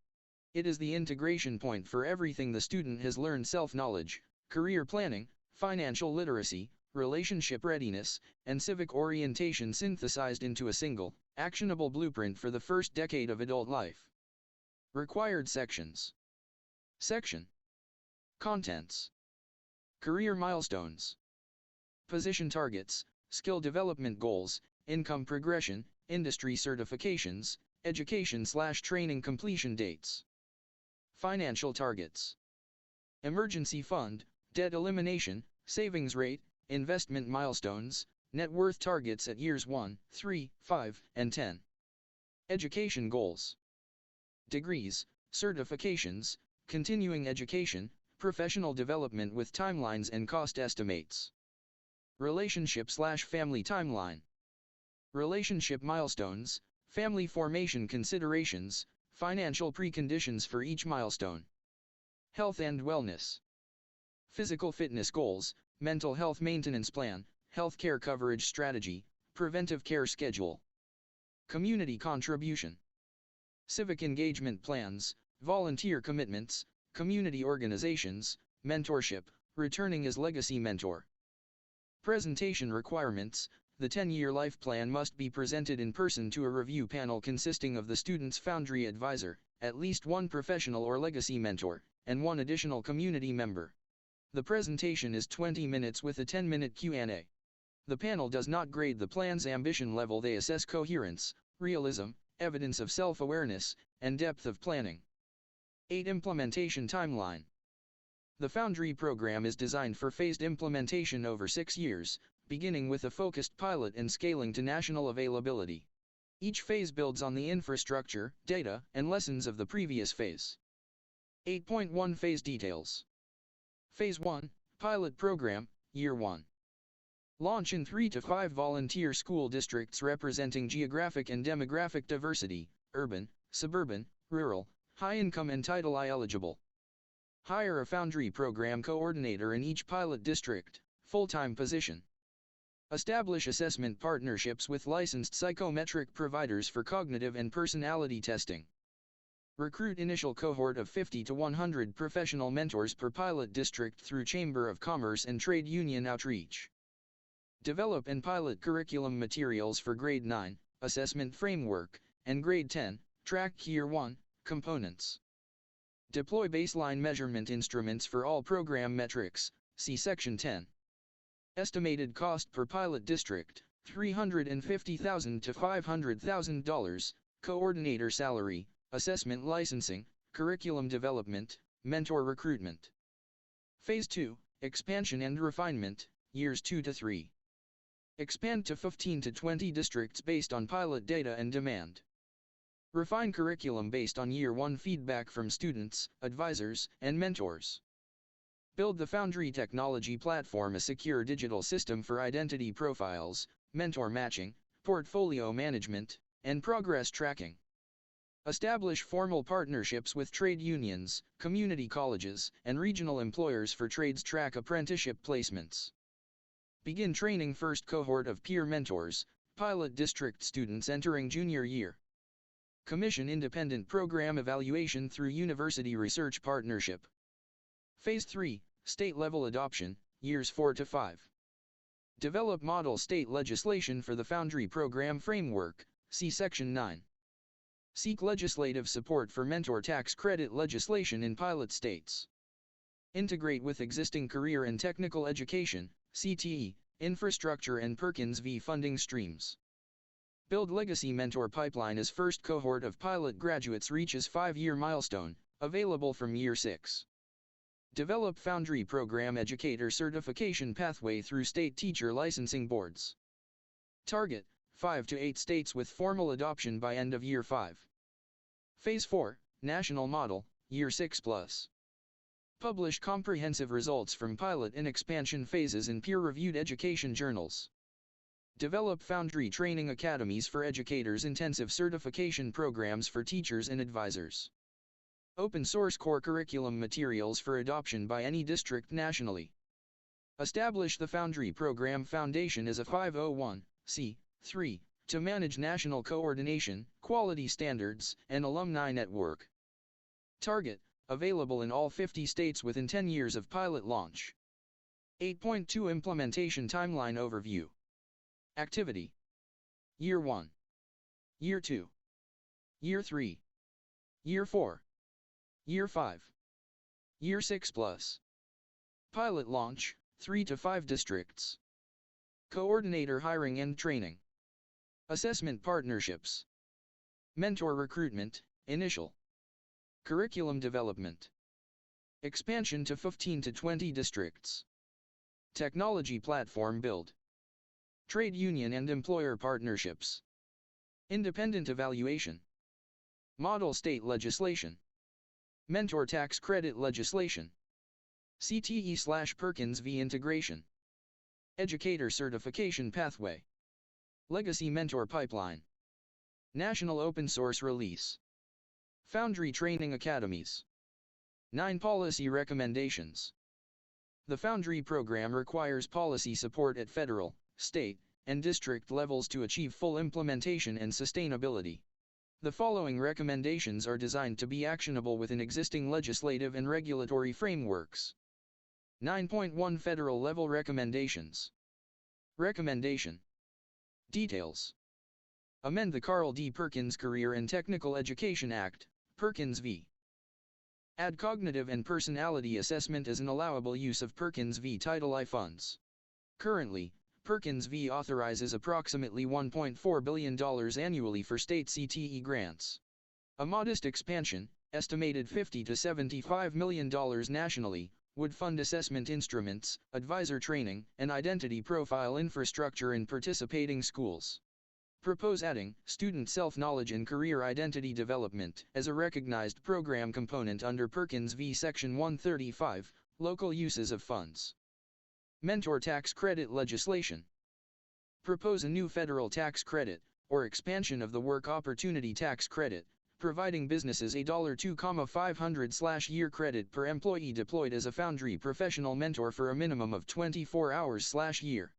It is the integration point for everything the student has learned: self-knowledge, career planning, financial literacy, relationship readiness, and civic orientation synthesized into a single, actionable blueprint for the first decade of adult life. Required sections. Section. Contents. Career milestones. Position targets, skill development goals, income progression, industry certifications, education/training completion dates. Financial targets. Emergency fund, debt elimination, savings rate, investment milestones, net worth targets at years 1, 3, 5, and 10. Education goals. Degrees, certifications, continuing education, professional development with timelines and cost estimates. Relationship/family timeline. Relationship milestones, family formation considerations, financial preconditions for each milestone. Health and wellness. Physical fitness goals, mental health maintenance plan, healthcare coverage strategy, preventive care schedule. Community contribution. Civic engagement plans, volunteer commitments, community organizations, mentorship, returning as legacy mentor. Presentation requirements. The 10-year life plan must be presented in person to a review panel consisting of the student's Foundry advisor, at least one professional or legacy mentor, and one additional community member. The presentation is 20 minutes with a 10-minute Q&A. The panel does not grade the plan's ambition level, they assess coherence, realism, evidence of self-awareness, and depth of planning. 8. Implementation timeline. The Foundry program is designed for phased implementation over 6 years, beginning with a focused pilot and scaling to national availability. Each phase builds on the infrastructure, data, and lessons of the previous phase. 8.1 Phase details. Phase 1, Pilot Program, Year 1. Launch in 3 to 5 volunteer school districts representing geographic and demographic diversity, urban, suburban, rural, high-income and Title I eligible. Hire a Foundry program coordinator in each pilot district, full-time position. Establish assessment partnerships with licensed psychometric providers for cognitive and personality testing. Recruit initial cohort of 50 to 100 professional mentors per pilot district through Chamber of Commerce and Trade Union outreach. Develop and pilot curriculum materials for Grade 9, Assessment Framework, and Grade 10, Track Year 1, components. Deploy baseline measurement instruments for all program metrics, see Section 10. Estimated cost per pilot district, $350,000 to $500,000, coordinator salary, assessment licensing, curriculum development, mentor recruitment. Phase 2, Expansion and Refinement, Years 2 to 3. Expand to 15 to 20 districts based on pilot data and demand. Refine curriculum based on Year 1 feedback from students, advisors, and mentors. Build the Foundry technology platform, a secure digital system for identity profiles, mentor matching, portfolio management, and progress tracking. Establish formal partnerships with trade unions, community colleges, and regional employers for trades track apprenticeship placements. Begin training first cohort of peer mentors, pilot district students entering junior year. Commission independent program evaluation through university research partnership. Phase 3, state-level adoption, years 4 to 5. Develop model state legislation for the Foundry program framework, see Section 9. Seek legislative support for mentor tax credit legislation in pilot states. Integrate with existing career and technical education, CTE, infrastructure and Perkins v. funding streams. Build legacy mentor pipeline as first cohort of pilot graduates reaches 5-year milestone, available from year 6. Develop Foundry program educator certification pathway through state teacher licensing boards. Target 5 to 8 states with formal adoption by end of year 5. Phase 4, national model, year 6 plus. Publish comprehensive results from pilot and expansion phases in peer-reviewed education journals. Develop Foundry training academies for educators, intensive certification programs for teachers and advisors. Open source core curriculum materials for adoption by any district nationally. Establish the Foundry Program Foundation as a 501(c)(3) to manage national coordination, quality standards, and alumni network. Target, available in all 50 states within 10 years of pilot launch. 8.2 Implementation Timeline Overview. Activity. Year 1. Year 2. Year 3. Year 4. Year 5. Year 6 plus. Pilot launch, 3 to 5 districts. Coordinator hiring and training. Assessment partnerships. Mentor recruitment, initial. Curriculum development. Expansion to 15 to 20 districts. Technology platform build. Trade union and employer partnerships. Independent evaluation. Model state legislation. Mentor tax credit legislation. CTE/Perkins v. integration. Educator certification pathway. Legacy mentor pipeline. National open source release. Foundry training academies. 9 policy recommendations. The Foundry program requires policy support at federal, state, and district levels to achieve full implementation and sustainability. The following recommendations are designed to be actionable within existing legislative and regulatory frameworks. 9.1 Federal Level Recommendations. Recommendation. Details. Amend the Carl D. Perkins Career and Technical Education Act, Perkins v. Add cognitive and personality assessment as an allowable use of Perkins v. Title I funds. Currently, Perkins v. authorizes approximately $1.4 billion annually for state CTE grants. A modest expansion, estimated $50 to $75 million nationally, would fund assessment instruments, advisor training, and identity profile infrastructure in participating schools. Propose adding student self-knowledge and career identity development as a recognized program component under Perkins v. Section 135, Local Uses of Funds. Mentor tax credit legislation. Propose a new federal tax credit, or expansion of the Work Opportunity Tax Credit, providing businesses a $2,500/year credit per employee deployed as a Foundry professional mentor for a minimum of 24 hours/year.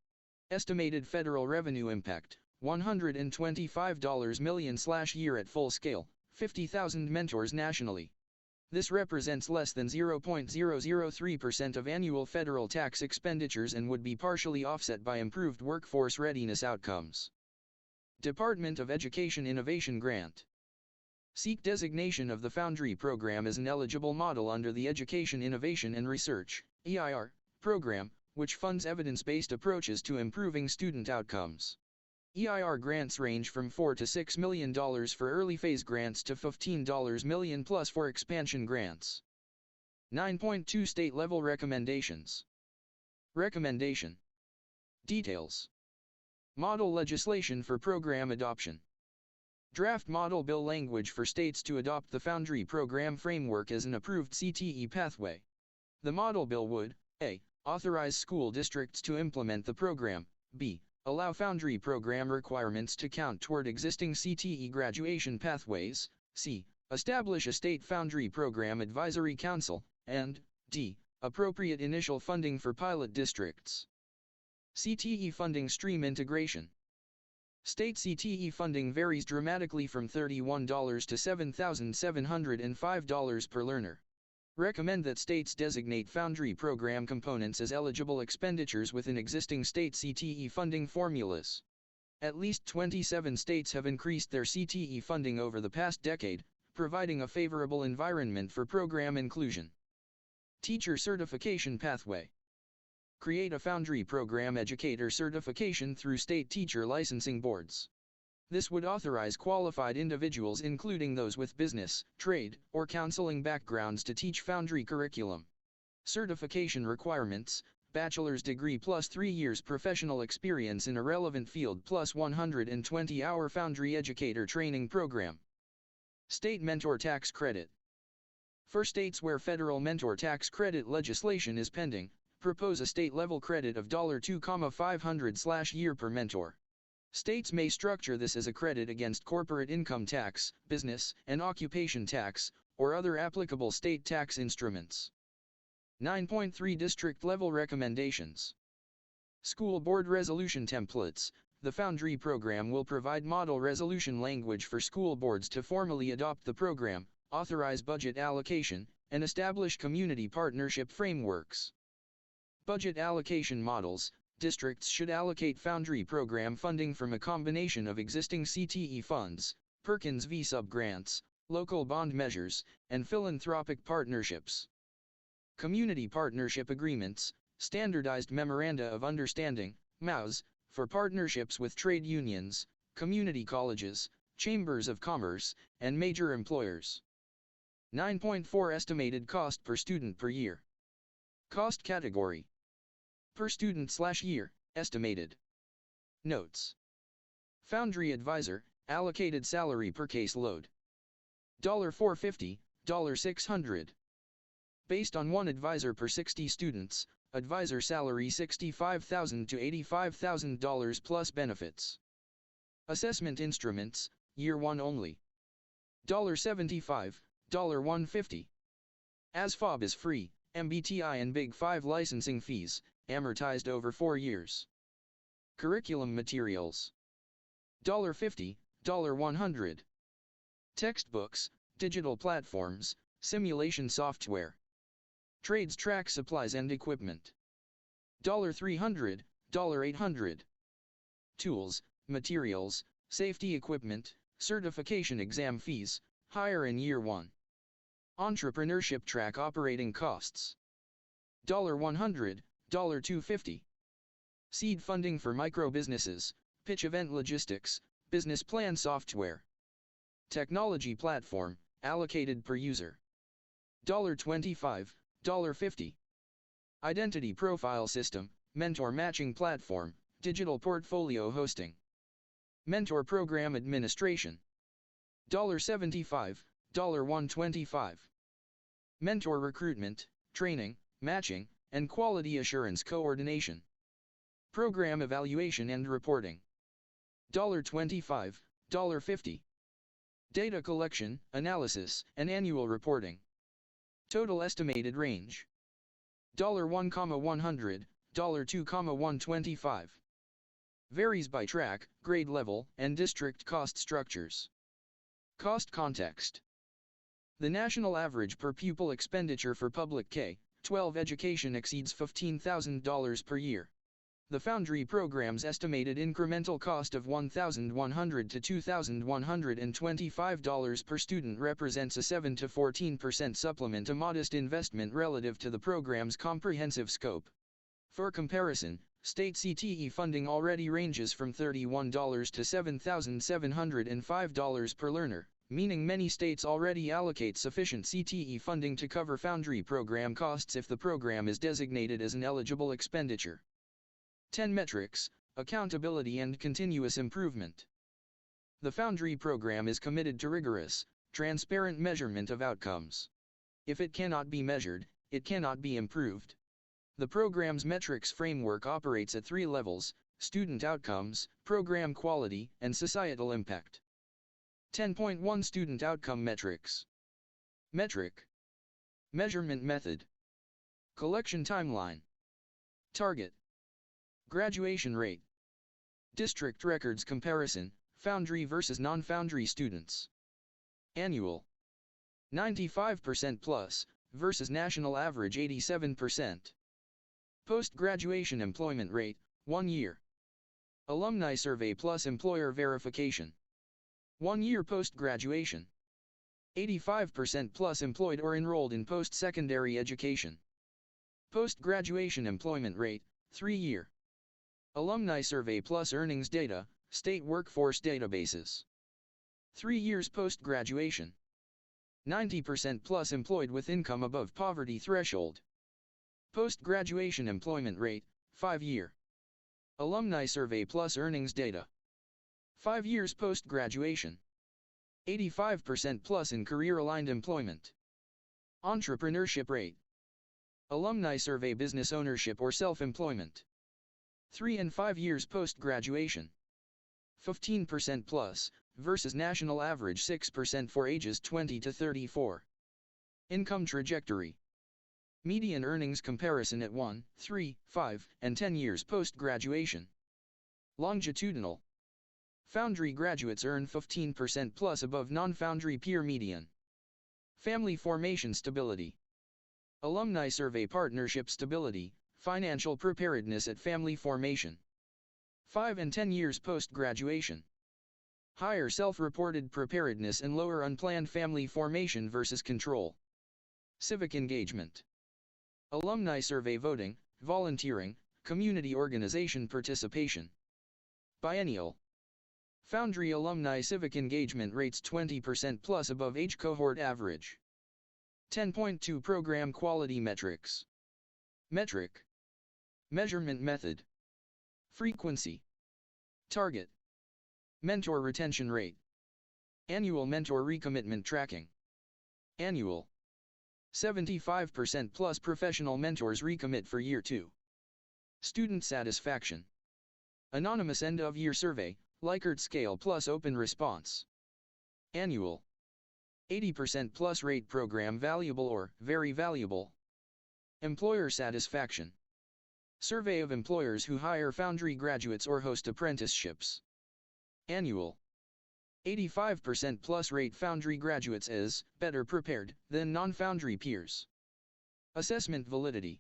Estimated federal revenue impact, $125 million/year at full scale, 50,000 mentors nationally. This represents less than 0.003% of annual federal tax expenditures and would be partially offset by improved workforce readiness outcomes. Department of Education Innovation Grant. Seek designation of the Foundry program as an eligible model under the Education Innovation and Research (EIR) program, which funds evidence-based approaches to improving student outcomes. EIR grants range from $4 to $6 million for early phase grants to $15 million plus for expansion grants. 9.2 State-level recommendations. Recommendation. Details. Model legislation for program adoption. Draft model bill language for states to adopt the Foundry program framework as an approved CTE pathway. The model bill would, a. authorize school districts to implement the program, b. allow Foundry program requirements to count toward existing CTE graduation pathways, C. Establish a state Foundry Program Advisory Council, and D. Appropriate initial funding for pilot districts. CTE funding stream integration. State CTE funding varies dramatically from $31 to $7,705 per learner. Recommend that states designate Foundry program components as eligible expenditures within existing state CTE funding formulas. At least 27 states have increased their CTE funding over the past decade, providing a favorable environment for program inclusion. Teacher Certification Pathway. Create a Foundry Program Educator certification through state teacher licensing boards. This would authorize qualified individuals including those with business, trade, or counseling backgrounds to teach Foundry curriculum. Certification requirements: bachelor's degree plus 3 years professional experience in a relevant field plus 120-hour Foundry Educator training program. State Mentor Tax Credit. For states where federal mentor tax credit legislation is pending, propose a state-level credit of $2,500/year per mentor. States may structure this as a credit against corporate income tax, business and occupation tax, or other applicable state tax instruments. 9.3 District-level recommendations. School Board Resolution Templates. The Foundry program will provide model resolution language for school boards to formally adopt the program, authorize budget allocation, and establish community partnership frameworks. Budget allocation models. Districts should allocate Foundry program funding from a combination of existing CTE funds, Perkins v. subgrants, local bond measures, and philanthropic partnerships. Community partnership agreements, standardized memoranda of understanding, MOUs, for partnerships with trade unions, community colleges, chambers of commerce, and major employers. 9.4 Estimated cost per student per year. Cost category: per student/year, estimated. Notes. Foundry Advisor, allocated salary per case load. $450, $600. Based on one advisor per 60 students, advisor salary $65,000 to $85,000 plus benefits. Assessment instruments, year 1 only. $75, $150. As FOB is free, MBTI and Big 5 licensing fees, amortized over 4 years. Curriculum materials. $50, $100. Textbooks, digital platforms, simulation software. Trades track supplies and equipment. $300, $800. Tools, materials, safety equipment, certification exam fees, higher in year 1. Entrepreneurship track operating costs. $100, $250. Seed funding for micro-businesses, pitch event logistics, business plan software. Technology platform, allocated per user. $25, $50. Identity profile system, mentor matching platform, digital portfolio hosting. Mentor program administration. $75, $125. Mentor recruitment, training, matching, and quality assurance coordination. Program evaluation and reporting. $25, $50. Data collection, analysis, and annual reporting. Total estimated range. $1,100, $2,125. Varies by track, grade level, and district cost structures. Cost context. The national average per pupil expenditure for public K-12 education exceeds $15,000 per year. The Foundry program's estimated incremental cost of $1,100 to $2,125 per student represents a 7 to 14% supplement, a modest investment relative to the program's comprehensive scope. For comparison, state CTE funding already ranges from $31 to $7,705 per learner, meaning many states already allocate sufficient CTE funding to cover Foundry program costs if the program is designated as an eligible expenditure. 10 Metrics, Accountability and Continuous Improvement. The Foundry program is committed to rigorous, transparent measurement of outcomes. If it cannot be measured, it cannot be improved. The program's metrics framework operates at 3 levels: student outcomes, program quality, and societal impact. 10.1 Student Outcome Metrics. Metric. Measurement method. Collection timeline. Target. Graduation rate. District records comparison, Foundry versus non-Foundry students. Annual. 95% plus, versus national average 87%. Post-graduation employment rate, 1 year. Alumni survey plus employer verification. 1 year post-graduation. 85% plus employed or enrolled in post-secondary education. Post-graduation employment rate, 3 year. Alumni survey plus earnings data, state workforce databases. 3 years post-graduation. 90% plus employed with income above poverty threshold. Post-graduation employment rate, 5 year. Alumni survey plus earnings data. 5 years post-graduation. 85% plus in career-aligned employment. Entrepreneurship rate. Alumni survey business ownership or self-employment. 3 and 5 years post-graduation. 15% plus, versus national average 6% for ages 20 to 34. Income trajectory. Median earnings comparison at 1, 3, 5, and 10 years post-graduation. Longitudinal. Foundry graduates earn 15% plus above non-Foundry peer median. Family formation stability. Alumni survey partnership stability, financial preparedness at family formation. 5 and 10 years post-graduation. Higher self-reported preparedness and lower unplanned family formation versus control. Civic engagement. Alumni survey voting, volunteering, community organization participation. Biennial. Foundry alumni civic engagement rates 20% plus above age cohort average. 10.2 Program quality metrics. Metric. Measurement method. Frequency. Target. Mentor retention rate. Annual mentor recommitment tracking. Annual. 75% plus professional mentors recommit for year 2. Student satisfaction. Anonymous end-of-year survey, Likert scale plus open response. Annual. 80% plus rate program valuable or very valuable. Employer satisfaction. Survey of employers who hire Foundry graduates or host apprenticeships. Annual. 85% plus rate Foundry graduates as better prepared than non-Foundry peers. Assessment validity.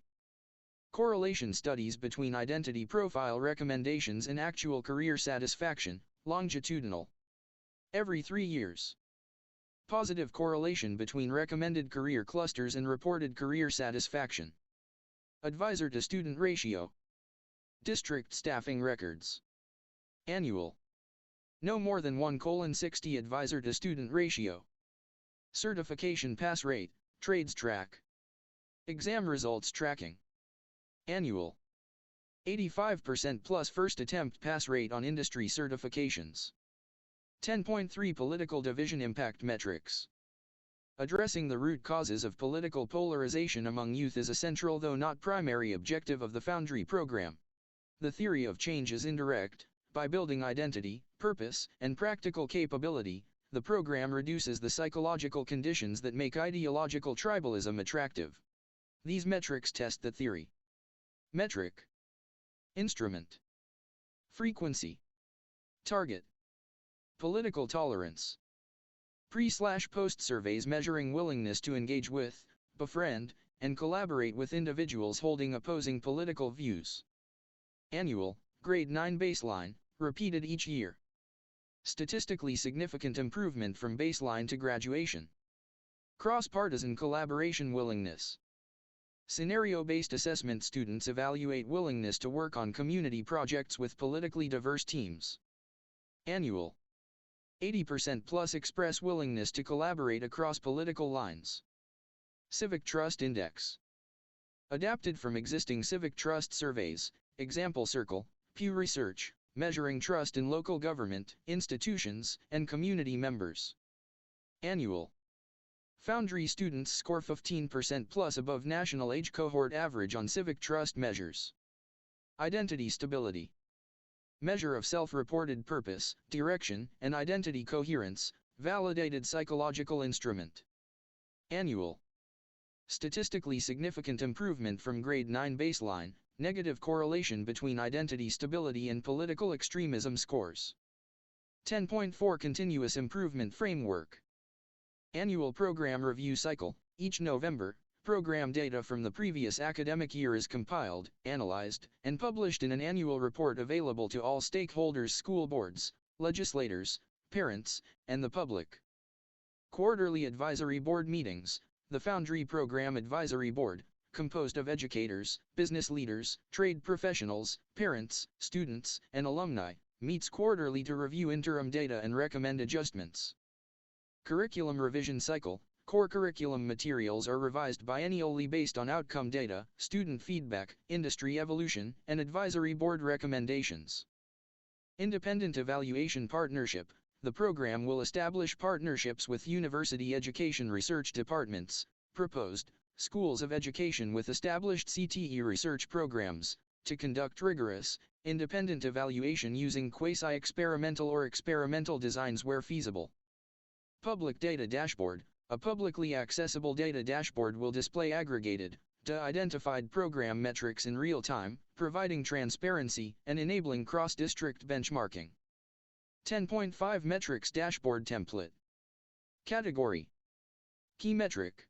Correlation studies between identity profile recommendations and actual career satisfaction, longitudinal. Every 3 years. Positive correlation between recommended career clusters and reported career satisfaction. Advisor to student ratio. District staffing records. Annual. No more than 1:60 advisor to student ratio. Certification pass rate, trades track. Exam results tracking. Annual. 85% plus first attempt pass rate on industry certifications. 10.3 Political division impact metrics. Addressing the root causes of political polarization among youth is a central though not primary objective of the Foundry program. The theory of change is indirect. By building identity, purpose, and practical capability, the program reduces the psychological conditions that make ideological tribalism attractive. These metrics test the theory. Metric. Instrument. Frequency. Target. Political tolerance. Pre/post surveys measuring willingness to engage with, befriend, and collaborate with individuals holding opposing political views. Annual, grade 9 baseline, repeated each year. Statistically significant improvement from baseline to graduation. Cross-partisan collaboration willingness. Scenario-based assessment students evaluate willingness to work on community projects with politically diverse teams. Annual. 80% plus express willingness to collaborate across political lines. Civic Trust Index. Adapted from existing civic trust surveys, Example Circle, Pew Research, measuring trust in local government, institutions, and community members. Annual. Foundry students score 15% plus above national age cohort average on civic trust measures. Identity stability. Measure of self-reported purpose, direction, and identity coherence, Validated psychological instrument. Annual. Statistically significant improvement from grade 9 baseline, negative correlation between identity stability and political extremism scores. 10.4 Continuous improvement framework. Annual program review cycle. Each November, program data from the previous academic year is compiled, analyzed, and published in an annual report available to all stakeholders: school boards, legislators, parents, and the public. Quarterly advisory board meetings. The Foundry Program Advisory Board, composed of educators, business leaders, trade professionals, parents, students, and alumni, meets quarterly to review interim data and recommend adjustments. Curriculum revision cycle. Core curriculum materials are revised biennially based on outcome data, student feedback, industry evolution, and advisory board recommendations. Independent evaluation partnership. The program will establish partnerships with university education research departments, proposed schools of education with established CTE research programs, to conduct rigorous, independent evaluation using quasi-experimental or experimental designs where feasible. Public Data Dashboard. A publicly accessible data dashboard will display aggregated, de-identified program metrics in real time, providing transparency and enabling cross-district benchmarking. 10.5 Metrics Dashboard Template. Category. Key metric.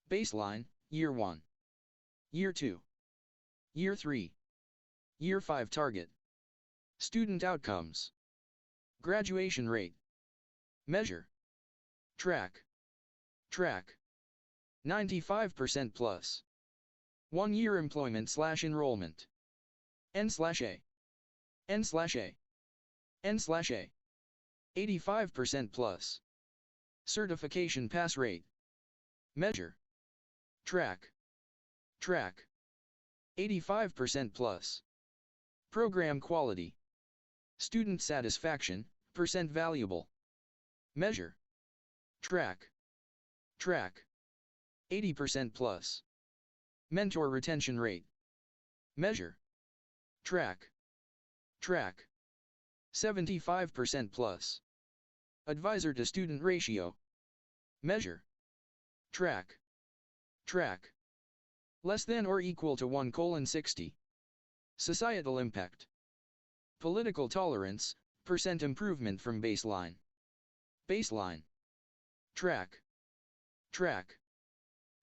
Baseline, Year 1. Year 2. Year 3. Year 5 target. Student outcomes. Graduation rate. Measure. Track. 95% plus. 1 year employment/enrollment. N/A. N/A. N/A. 85% plus. Certification pass rate. Measure. Track. 85% plus. Program quality. Student satisfaction, percent valuable. Measure. Track. 80% plus. Mentor retention rate. Measure. Track. 75% plus. Advisor to student ratio. Measure. Track. Less than or equal to 1:60. Societal impact. Political tolerance, percent improvement from baseline. Baseline. Track.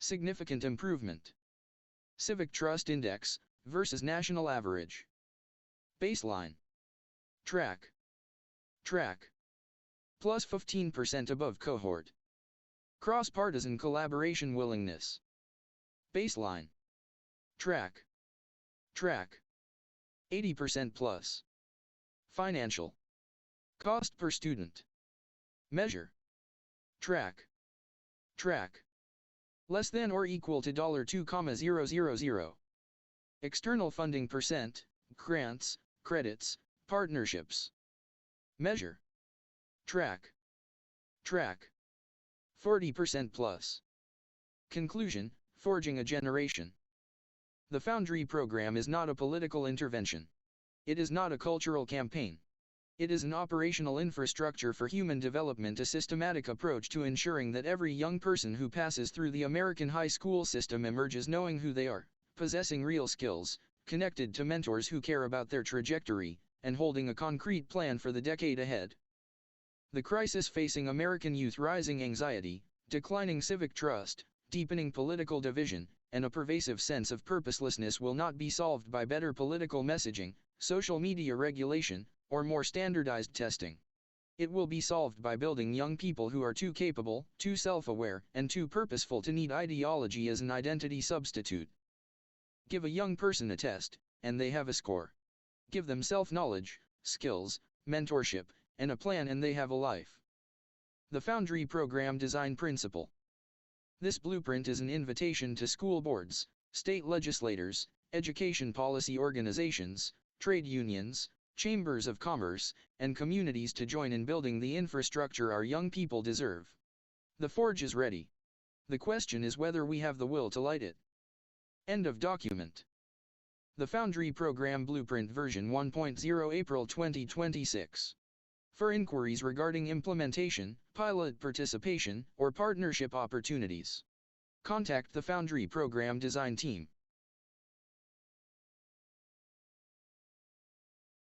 Significant improvement. Civic trust index versus national average. Baseline. Track. Plus 15% above cohort. Cross-partisan collaboration willingness. Baseline. Track. 80% plus. Financial. Cost per student. Measure. Track. Less than or equal to $2,000. External funding percent, grants, credits, partnerships. Measure. Track. 40% plus. Conclusion: forging a generation. The Foundry program is not a political intervention. It is not a cultural campaign. It is an operational infrastructure for human development, a systematic approach to ensuring that every young person who passes through the American high school system emerges knowing who they are, possessing real skills, connected to mentors who care about their trajectory, and holding a concrete plan for the decade ahead. The crisis facing American youth: rising anxiety, declining civic trust, deepening political division, and a pervasive sense of purposelessness will not be solved by better political messaging, social media regulation, or more standardized testing. It will be solved by building young people who are too capable, too self-aware, and too purposeful to need ideology as an identity substitute. Give a young person a test, and they have a score. Give them self-knowledge, skills, mentorship, and a plan, and they have a life. The Foundry Program Design Principle. This blueprint is an invitation to school boards, state legislators, education policy organizations, trade unions, chambers of commerce, and communities to join in building the infrastructure our young people deserve. The forge is ready. The question is whether we have the will to light it. End of document. The Foundry Program Blueprint version 1.0 April 2026. For inquiries regarding implementation, pilot participation, or partnership opportunities, contact the Foundry Program Design Team.